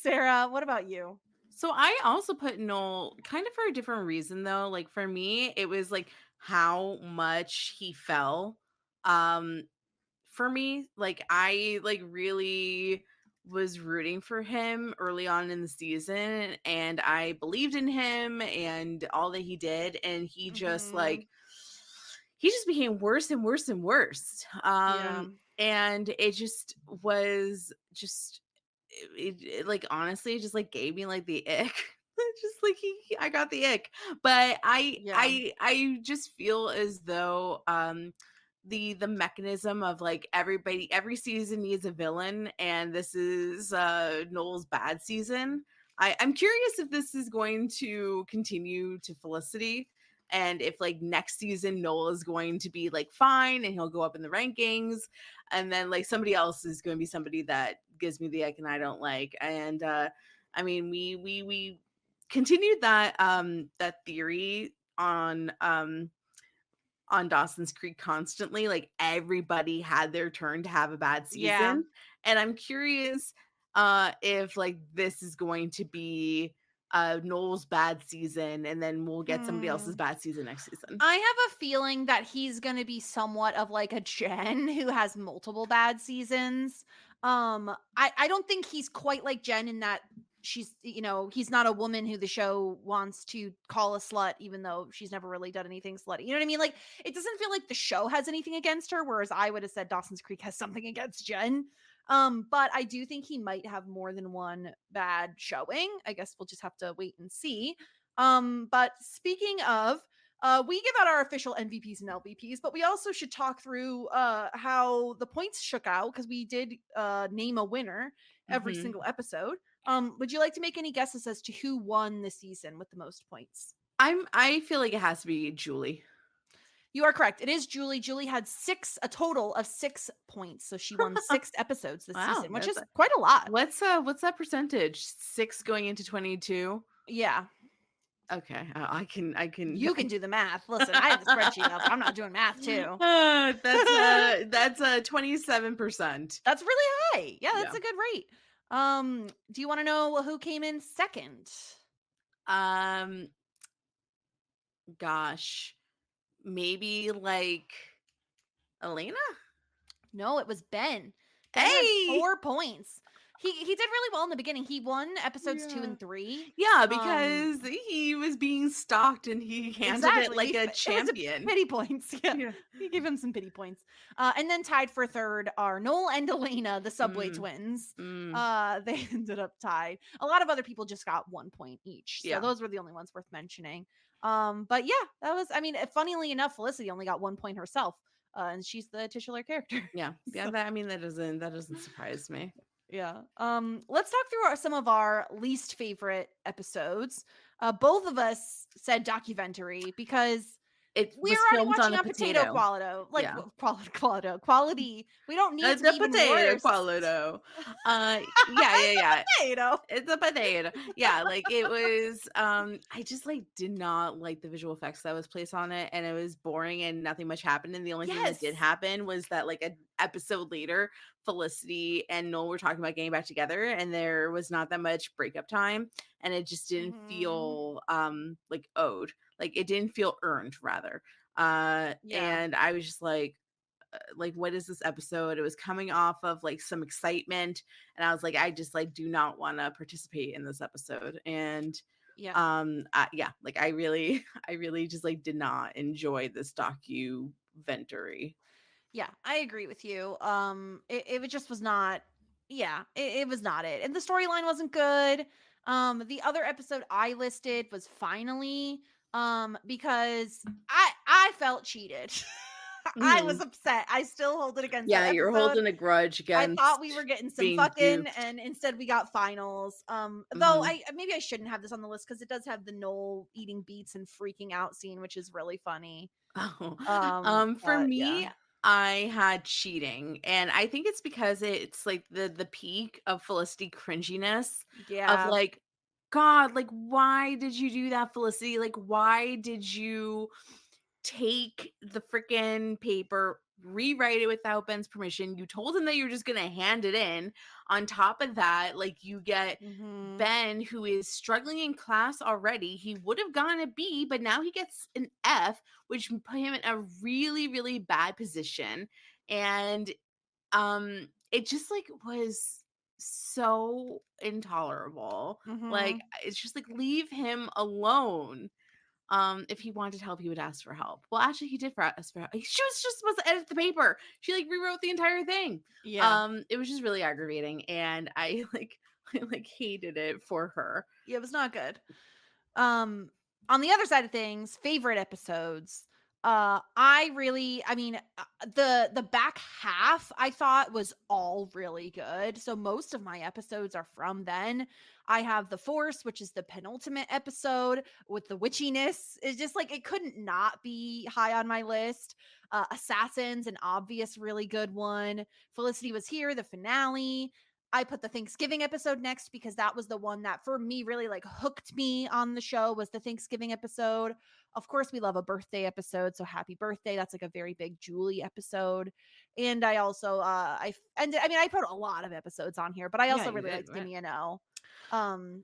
Sarah, what about you? So I also put Noel kind of for a different reason though. Like for me, it was like how much he fell. For me, like I really was rooting for him early on in the season, and I believed in him and all that he did, and he just he just became worse and worse and worse. And it just was it like honestly just like gave me like the ick. Just like I got the ick. But I just feel as though the mechanism of like every season needs a villain, and this is Noel's bad season. I'm curious if this is going to continue to Felicity, and if like next season Noel is going to be like fine and he'll go up in the rankings, and then like somebody else is going to be somebody that gives me the ick and I don't like. And I mean we continued that that theory on Dawson's Creek constantly. Like everybody had their turn to have a bad season, and I'm curious if like this is going to be Noel's bad season, and then we'll get somebody else's bad season next season. I have a feeling that he's going to be somewhat of like a Jen who has multiple bad seasons. I don't think he's quite like Jen in that she's, he's not a woman who the show wants to call a slut, even though she's never really done anything slutty. You know what I mean? Like, it doesn't feel like the show has anything against her, whereas I would have said Dawson's Creek has something against Jen. But I do think he might have more than one bad showing. I guess we'll just have to wait and see. But speaking of, we give out our official MVPs and LVPs, but we also should talk through how the points shook out, because we did name a winner every single episode. Would you like to make any guesses as to who won the season with the most points? I feel like it has to be Julie. You are correct. It is Julie. Julie had a total of 6 points. So she won 6 episodes this season, which is quite a lot. What's that percentage? 6 going into 22? Yeah. Okay. I can. You can do the math. Listen, I have the spreadsheet up. I'm not doing math too. That's 27%. That's really high. Yeah, that's a good rate. Do you want to know who came in second? Gosh. Maybe like Elena? No, it was Ben. Ben had 4 points. He did really well in the beginning. He won episodes 2 and 3. Yeah, because he was being stalked and he handled it like a champion. Pity points. Yeah. He gave him some pity points. And then tied for third are Noel and Elena, the Subway twins. They ended up tied. A lot of other people just got 1 point each. So those were the only ones worth mentioning. But yeah, that was, funnily enough, Felicity only got 1 point herself. And she's the titular character. Yeah. Yeah. That doesn't surprise me. Yeah. Let's talk through some of our least favorite episodes. Both of us said documentary because we're already watching on potato quality. We don't need the potato quality. Yeah. Potato. It's a potato. Yeah, like it was. I just like did not like the visual effects that was placed on it, and it was boring and nothing much happened. And the only thing that did happen was that like an episode later, Felicity and Noel were talking about getting back together, and there was not that much breakup time, and it just didn't feel like owed. Like it didn't feel earned, rather. Yeah. And I was just like, what is this episode? It was coming off of like some excitement, and I was like, I just like do not want to participate in this episode. And Yeah. yeah, like I really I really just like did not enjoy this documentary. Yeah, I agree with you. It just was not. Yeah, it was not it, and the storyline wasn't good. The other episode I listed was Finally, because I felt cheated. I was Mhm. upset. I still hold it against that Yeah, you're episode. holding a grudge I thought we against were getting some being fucking, duped. and instead we got finals. Though Mhm. I maybe I shouldn't have this on the list because it does have the Noel eating beets and freaking out scene, which is really funny. Oh, for But yeah, me, I had cheating, and I think it's because it's like the peak of Felicity cringiness of yeah. like, God, like why did you do that, Felicity? Like why did you take the freaking paper, rewrite it without Ben's permission? You told him that you were just gonna hand it in. On top of that, like you get Mm-hmm. Ben, who is struggling in class already. He would have gotten a B, but now he gets an F, which put him in a really, really bad position. And it just like was so intolerable. Mm-hmm. Like it's just like leave him alone. If he wanted help, he would ask for help. Well, actually, he did ask for help. She was just supposed to edit the paper. She like rewrote the entire thing. Yeah. It was just really aggravating, and I like I like hated it for her. Yeah, it was not good. On the other side of things, favorite episodes. I mean, the back half I thought was all really good. So most of my episodes are from then. I have The Force, which is the penultimate episode with the witchiness. It's just like it couldn't not be high on my list. Assassins, an obvious really good one. Felicity Was Here, the finale. I put the Thanksgiving episode next because that was the one that for me really like hooked me on the show, was the Thanksgiving episode. Of course, we love a birthday episode, so happy birthday. That's like a very big Julie episode. And I also I mean I put a lot of episodes on here, but I Yeah, also you really did liked right. Gimme an O.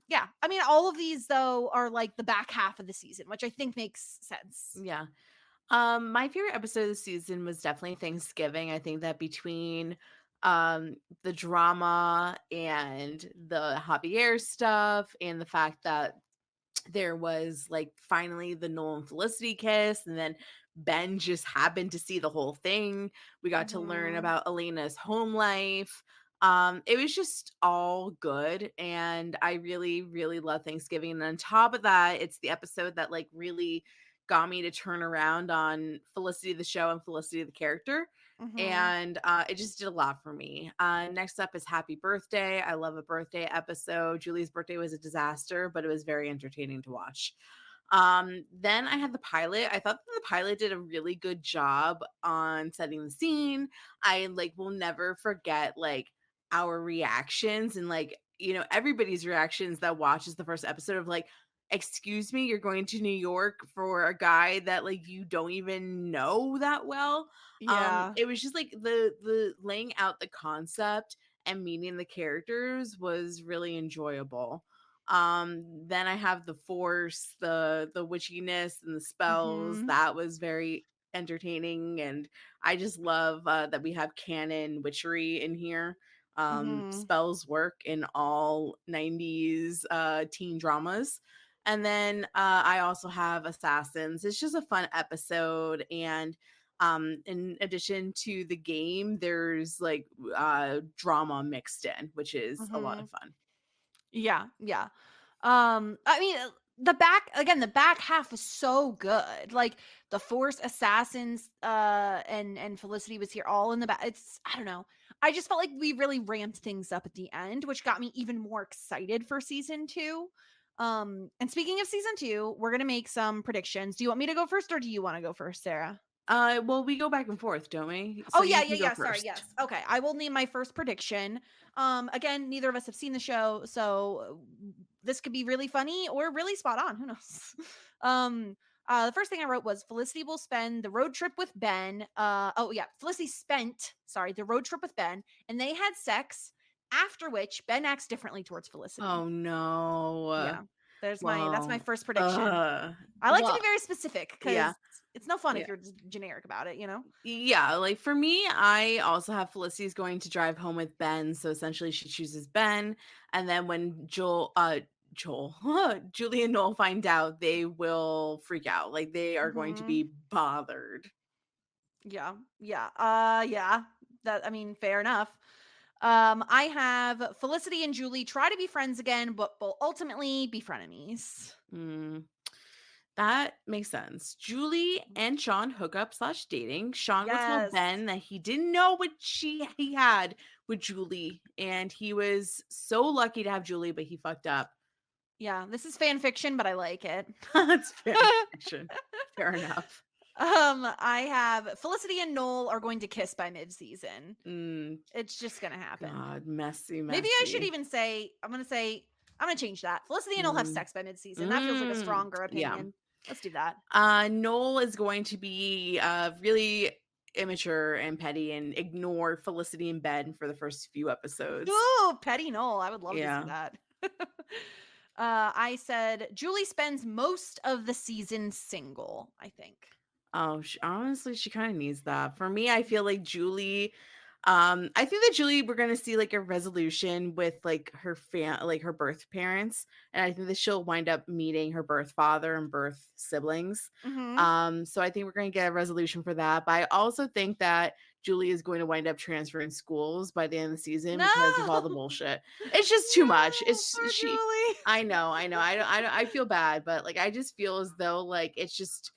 Yeah. I mean all of these though are like the back half of the season, which I think makes sense. Yeah. My favorite episode of the season was definitely Thanksgiving. I think that between the drama and the Javier stuff and the fact that there was like finally the Noel and Felicity kiss, and then Ben just happened to see the whole thing. We got to learn Mhm. about Elena's home life. It was just all good, and I really, really love Thanksgiving. And on top of that, it's the episode that like really got me to turn around on Felicity the show and Felicity the character. Mhm. And it just did a lot for me. Next up is Happy Birthday. I love a birthday episode. Julie's birthday was a disaster, but it was very entertaining to watch. Then I had the pilot. I thought that the pilot did a really good job on setting the scene. I like will never forget like our reactions and like, you know, everybody's reactions that watches the first episode of like, excuse me, you're going to New York for a guy that like you don't even know that well. Yeah. It was just like the laying out the concept and meeting the characters was really enjoyable. Then I have the Force, the witchiness and the spells. Mhm. That was very entertaining, and I just love that we have canon witchery in here. Mhm. Spells work in all 90s teen dramas. And then I also have Assassins. It's just a fun episode, and in addition to the game, there's like drama mixed in, which is a lot of Mhm. fun. Yeah, yeah. I mean, the back half was so good. Like the Force Assassins, and Felicity Was Here, all in the back. It's I don't know. I just felt like we really ramped things up at the end, which got me even more excited for season two. And speaking of season two, we're gonna make some predictions. Do you want me to go first, or do you want to go first, Sarah? Well, we go back and forth, don't we? Oh So yeah, you yeah, can go yeah. Sorry, first. yes. Okay, I will name my first prediction. Again, neither of us have seen the show, so this could be really funny or really spot on. Who knows? um, the first thing I wrote was Felicity will spend the road trip with Ben. Oh yeah, Felicity spent the road trip with Ben, and they had sex. After which Ben acts differently towards Felicity. Oh no. Yeah. That's my Well, first prediction. uh, I like to well, be very specific because yeah. it's no fun Yeah. if you're just generic about it, you know? Yeah, like for me, I also have Felicity's going to drive home with Ben. So essentially she chooses Ben. And then when Joel, Julie and Noel find out, they will freak out. Like they are going to Mhm. be bothered. Yeah. Yeah. Yeah. That, I mean, fair enough. I have Felicity and Julie try to be friends again, but will ultimately be frenemies. Mm, that makes sense. Julie and Sean hook up / dating. Sean will tell Yes. Ben that he didn't know what he had with Julie, and he was so lucky to have Julie, but he fucked up. Yeah, this is fan fiction, but I like it. That's fan fiction. Fair enough. I have Felicity and Noel are going to kiss by mid-season. Mm, It's just gonna happen. God, messy. Maybe I should even say, I'm gonna change that. Felicity and Noel have Mm, sex by mid-season. That feels like a stronger yeah. opinion. Let's do that. Noel is going to be really immature and petty and ignore Felicity and Ben for the first few episodes. Ooh, petty Noel. I would love to Yeah. see that. I said Julie spends most of the season single, I think. Oh, honestly, she kind of needs that. For me, I feel like Julie, I think that Julie, we're gonna see like a resolution with like like her birth parents, and I think that she'll wind up meeting her birth father and birth siblings. Mm-hmm. So I think we're gonna get a resolution for that. But I also think that Julie is going to wind up transferring schools by the end of the season No, because of all the bullshit. It's just too much. It's poor she. Julie. I know. I feel bad, but like I just feel as though like it's just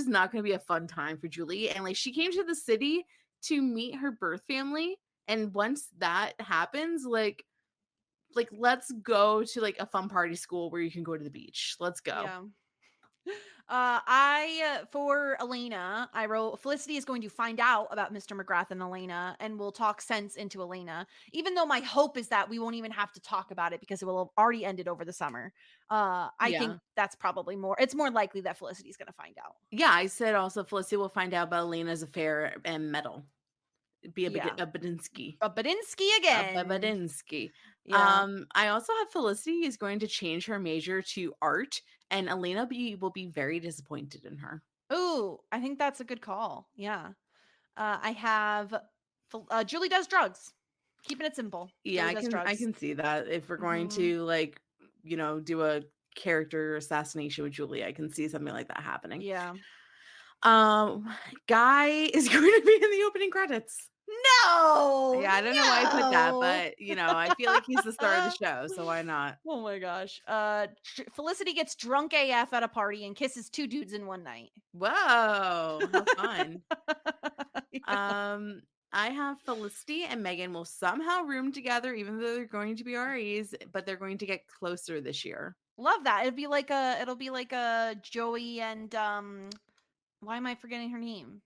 not going to be a fun time for Julie. And like she came to the city to meet her birth family, and once that happens, like let's go to like a fun party school where you can go to the beach. Let's go. Yeah. For Elena, I wrote Felicity is going to find out about Mr. McGrath and Elena, and will talk sense into Elena. Even though my hope is that we won't even have to talk about it because it will have already ended over the summer. I think that's probably more. It's more likely that Felicity is going to find out. Yeah, I said also Felicity will find out about Elena's affair and metal. Be a Yeah. Badinsky. A Badinsky again. A Badinsky. Yeah. I also have Felicity is going to change her major to art, and Elena will be very disappointed in her. Ooh, I think that's a good call. Yeah. I have Julie does drugs. Keeping it simple. Yeah, Julie does I can see that. If we're going Mhm. to like, do a character assassination with Julie, I can see something like that happening. Yeah. Guy is going to be in the opening credits. No. Yeah, I don't know why I put that, no. but I feel like he's the star of the show, so why not? Oh my gosh. Felicity gets drunk AF at a party and kisses 2 dudes in one night. Whoa, how fun. Yeah. I have Felicity and Megan will somehow room together, even though they're going to be RAs, but they're going to get closer this year. Love that. It'll be like a Joey and why am I forgetting her name?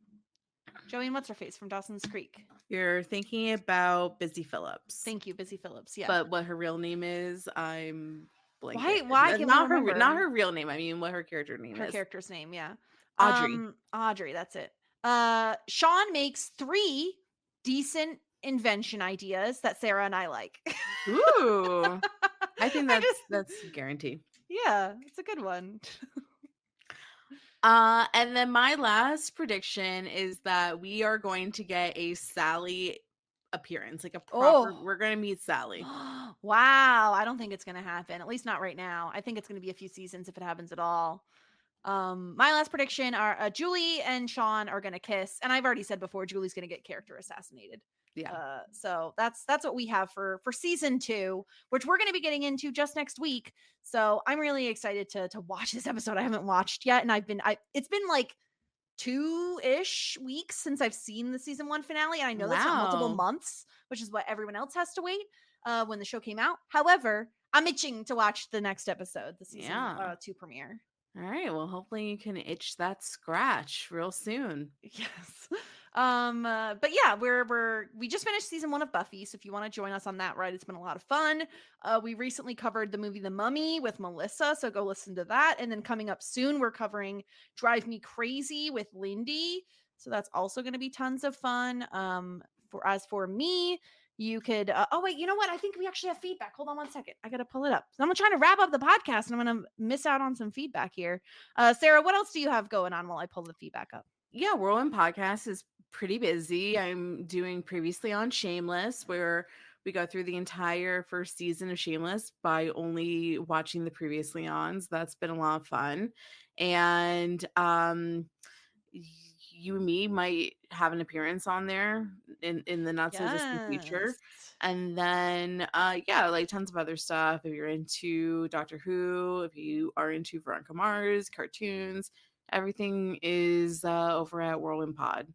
Joey and what's her face from Dawson's Creek. You're thinking about Busy Phillips. Thank you, Busy Phillips. Yeah. But what her real name is, I'm blanking. Why can't not we her remember? not her real name. I mean what her character name Her is. character's name, yeah. Audrey. Audrey, that's it. Sean makes 3 decent invention ideas that Sarah and I like. Ooh. I think that's guaranteed. Yeah, it's a good one. And then my last prediction is that we are going to get a Sally appearance, like a proper. We're going to meet Sally. Wow, I don't think it's going to happen. At least not right now. I think it's going to be a few seasons if it happens at all. My last prediction are Julie and Sean are going to kiss, and I've already said before Julie's going to get character assassinated. Yeah. So that's what we have for season 2, which we're going to be getting into just next week. So I'm really excited to watch this episode. I haven't watched yet, and it's been like 2-ish weeks since I've seen the season 1 finale, and I know that's not multiple Wow. months, which is what everyone else has to wait when the show came out. However, I'm itching to watch the next episode, the season 2 premiere. All right. Well, hopefully you can itch that scratch real soon. Yes. But yeah, we just finished season 1 of Buffy, so if you want to join us on that ride, it's been a lot of fun. We recently covered the movie The Mummy with Melissa, so go listen to that. And then coming up soon, we're covering Drive Me Crazy with Lindy, so that's also going to be tons of fun. For me, you could oh wait, you know what, I think we actually have feedback. Hold on one second, I gotta pull it up. I'm trying to wrap up the podcast and I'm gonna miss out on some feedback here. Sarah, what else do you have going on while I pull the feedback up? Yeah, Whirlwind Podcast is pretty busy. I'm doing Previously on Shameless, where we go through the entire first season of Shameless by only watching the previously ons. That's been a lot of fun. And you and me might have an appearance on there in the not so distant future. And then yeah, like tons of other stuff. If you're into Doctor Who, if you are into Veronica Mars, cartoons, everything is over at Whirlwind Pod.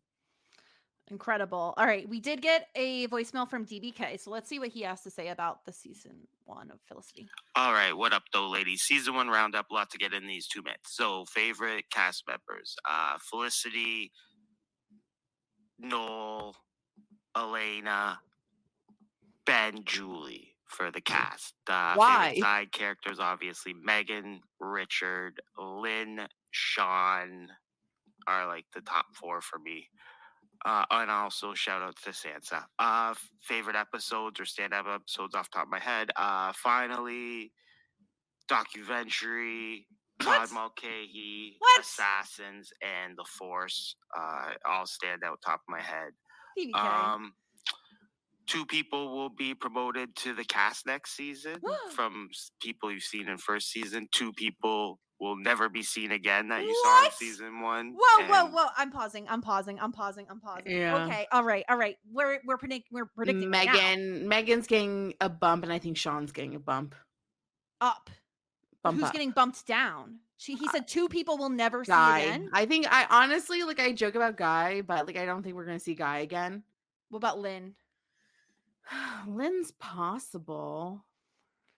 Incredible. All right, we did get a voicemail from DBK, so let's see what he has to say about the season 1 of Felicity. All right, what up, though, ladies? Season 1 roundup, a lot to get in these 2 minutes. So, favorite cast members: Felicity, Noel, Elena, Ben, Julie for the cast. Why? Favorite side characters, obviously, Megan, Richard, Lynn, Sean are like the top 4 for me. And also shout out to Sansa. Favorite episodes or stand-up episodes off the top of my head. Finally, documentary, Todd Mulcahy, Assassins, and The Force. All stand out top of my head. DBK. 2 people will be promoted to the cast next season from people you've seen in first season. 2 people will never be seen again that you saw in season 1. Whoa! I'm pausing. Yeah. Okay, all right. We're predicting right now. Megan's getting a bump, and I think Sean's getting a bump. Up. Bump Who's up. getting bumped down? He said 2 people will never see Guy. again. I honestly, like, I joke about Guy, but like I don't think we're gonna see Guy again. What about Lynn? Lynn's possible.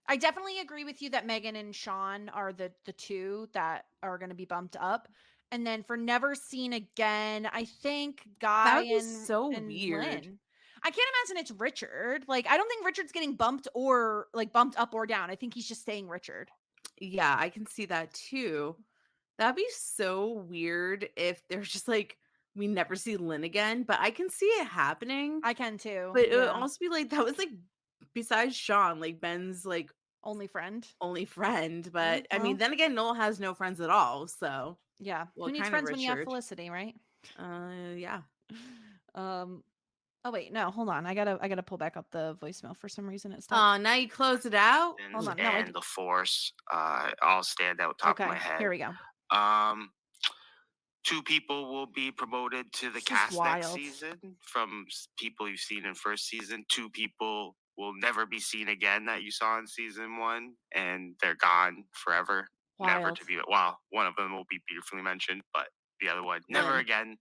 I definitely agree with you that Megan and Sean are the 2 that are going to be bumped up. And then for never seen again, I think Guy That would be and so and weird. Lynn. I can't imagine it's Richard. Like, I don't think Richard's getting bumped or like bumped up or down. I think he's just staying Richard. Yeah, I can see that too. That'd be so weird if they're just like, we never see Lynn again, but I can see it happening. I can too. But it would also be like, that was like, besides Sean, like Ben's like only friend. But I mean, then again, Noel has no friends at all. So yeah, well, who needs friends when you have Felicity, right? Yeah. Oh wait, no, hold on. I gotta pull back up the voicemail for some reason. It stopped. Now you close it out. Hold on. And The Force all stand out top of my head. Here we go. 2 people will be promoted to the cast next season from people you've seen in first season. 2 people will never be seen again that you saw in season 1, and they're gone forever. Never to be. Well, one of them will be beautifully mentioned, but the other one never again.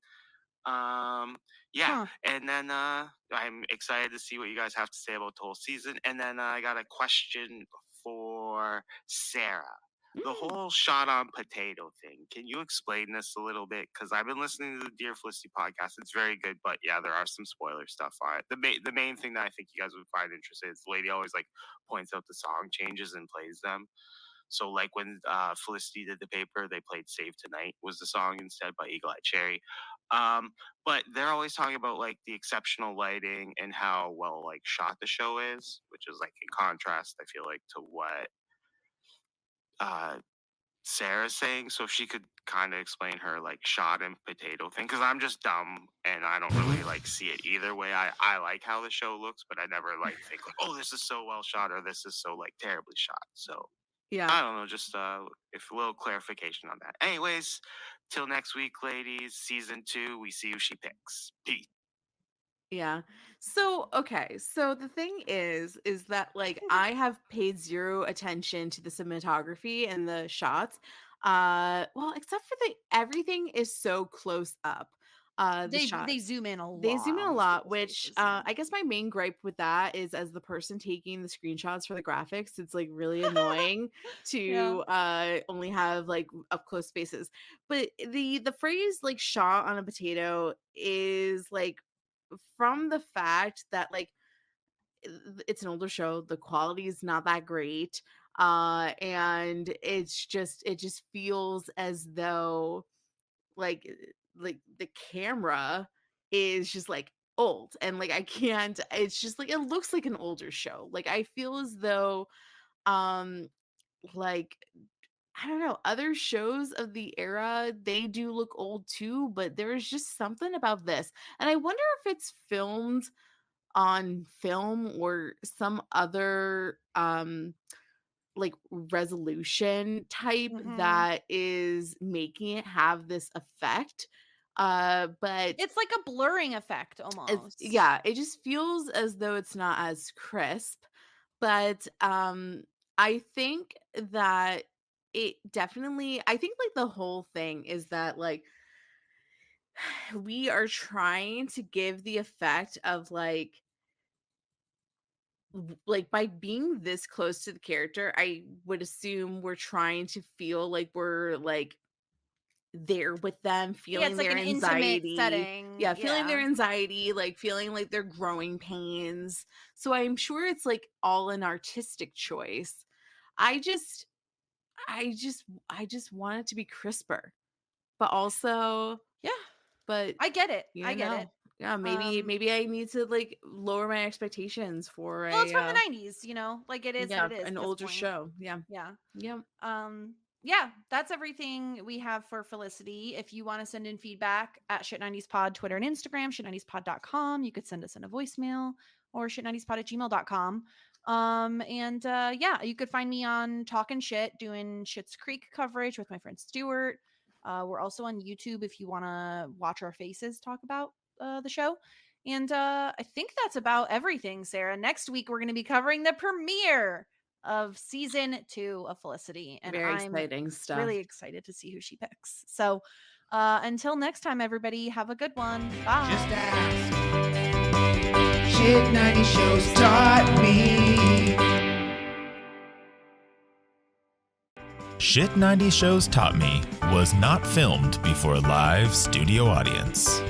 Yeah, and then I'm excited to see what you guys have to say about the whole season. And then I got a question for Sarah. The whole shot on potato thing. Can you explain this a little bit? Because I've been listening to the Dear Felicity podcast. It's very good, but yeah, there are some spoiler stuff on it. The main thing that I think you guys would find interesting is the lady always like points out the song changes and plays them. So like when Felicity did the paper, they played Save Tonight was the song instead by Eagle Eye Cherry. But they're always talking about like the exceptional lighting and how well like shot the show is, which is like in contrast, I feel like, to what Sarah's saying. So if she could kind of explain her like shot and potato thing, because I'm just dumb and I don't really like see it either way. I like how the show looks, but I never like think like, oh, this is so well shot or this is so like terribly shot. So yeah, I don't know, just if a little clarification on that. Anyways, till next week, ladies. Season 2, we see who she picks. Peace. Yeah. So, okay. So the thing is that like I have paid 0 attention to the cinematography and the shots. Well, except for everything is so close up. They zoom in a lot. They zoom in a lot, which I guess my main gripe with that is, as the person taking the screenshots for the graphics, it's like really annoying to only have like up close spaces. But the phrase like shot on a potato is like from the fact that like it's an older show, the quality is not that great, and it just feels as though like the camera is just like old, and like I can't, it's just like it looks like an older show. Like I feel as though um like I don't know, other shows of the era, they do look old too, but there's just something about this. And I wonder if it's filmed on film or some other like resolution type Mhm. that is making it have this effect. But It's like a blurring effect it's, almost. yeah, it just feels as though it's not as crisp. But I think that it definitely, I think like the whole thing is that like we are trying to give the effect of like by being this close to the character, I would assume we're trying to feel like we're like there with them, Yeah, it's feeling like their an intimate anxiety. setting. Yeah, feeling their Yeah. anxiety, like feeling like their growing pains. So I'm sure it's like all an artistic choice. I just I just want it to be crisper. But also, Yeah. but I get it. I you get it. know, yeah, maybe Um maybe I need to like lower my expectations for well, it's a from the 90s, you know? Like it is what yeah, it is an at this older point. show. Yeah. Yeah. Yep. Yeah, that's everything we have for Felicity. If you want to send in feedback at shit90spod, Twitter and Instagram, shit90spod.com. You could send us in a voicemail or shit90spod@gmail.com. And yeah, you could find me on Talking Shit, doing Shit's Creek coverage with my friend Stuart. We're also on YouTube if you want to watch our faces talk about the show. And I think that's about everything, Sarah. Next week, we're going to be covering the premiere of season 2 of Felicity, and Very I'm exciting stuff. really excited to see who she picks. So until next time, everybody, have a good one. Bye. Just ask. Shit 90 shows taught me. Shit 90 Shows Taught Me was not filmed before a live studio audience.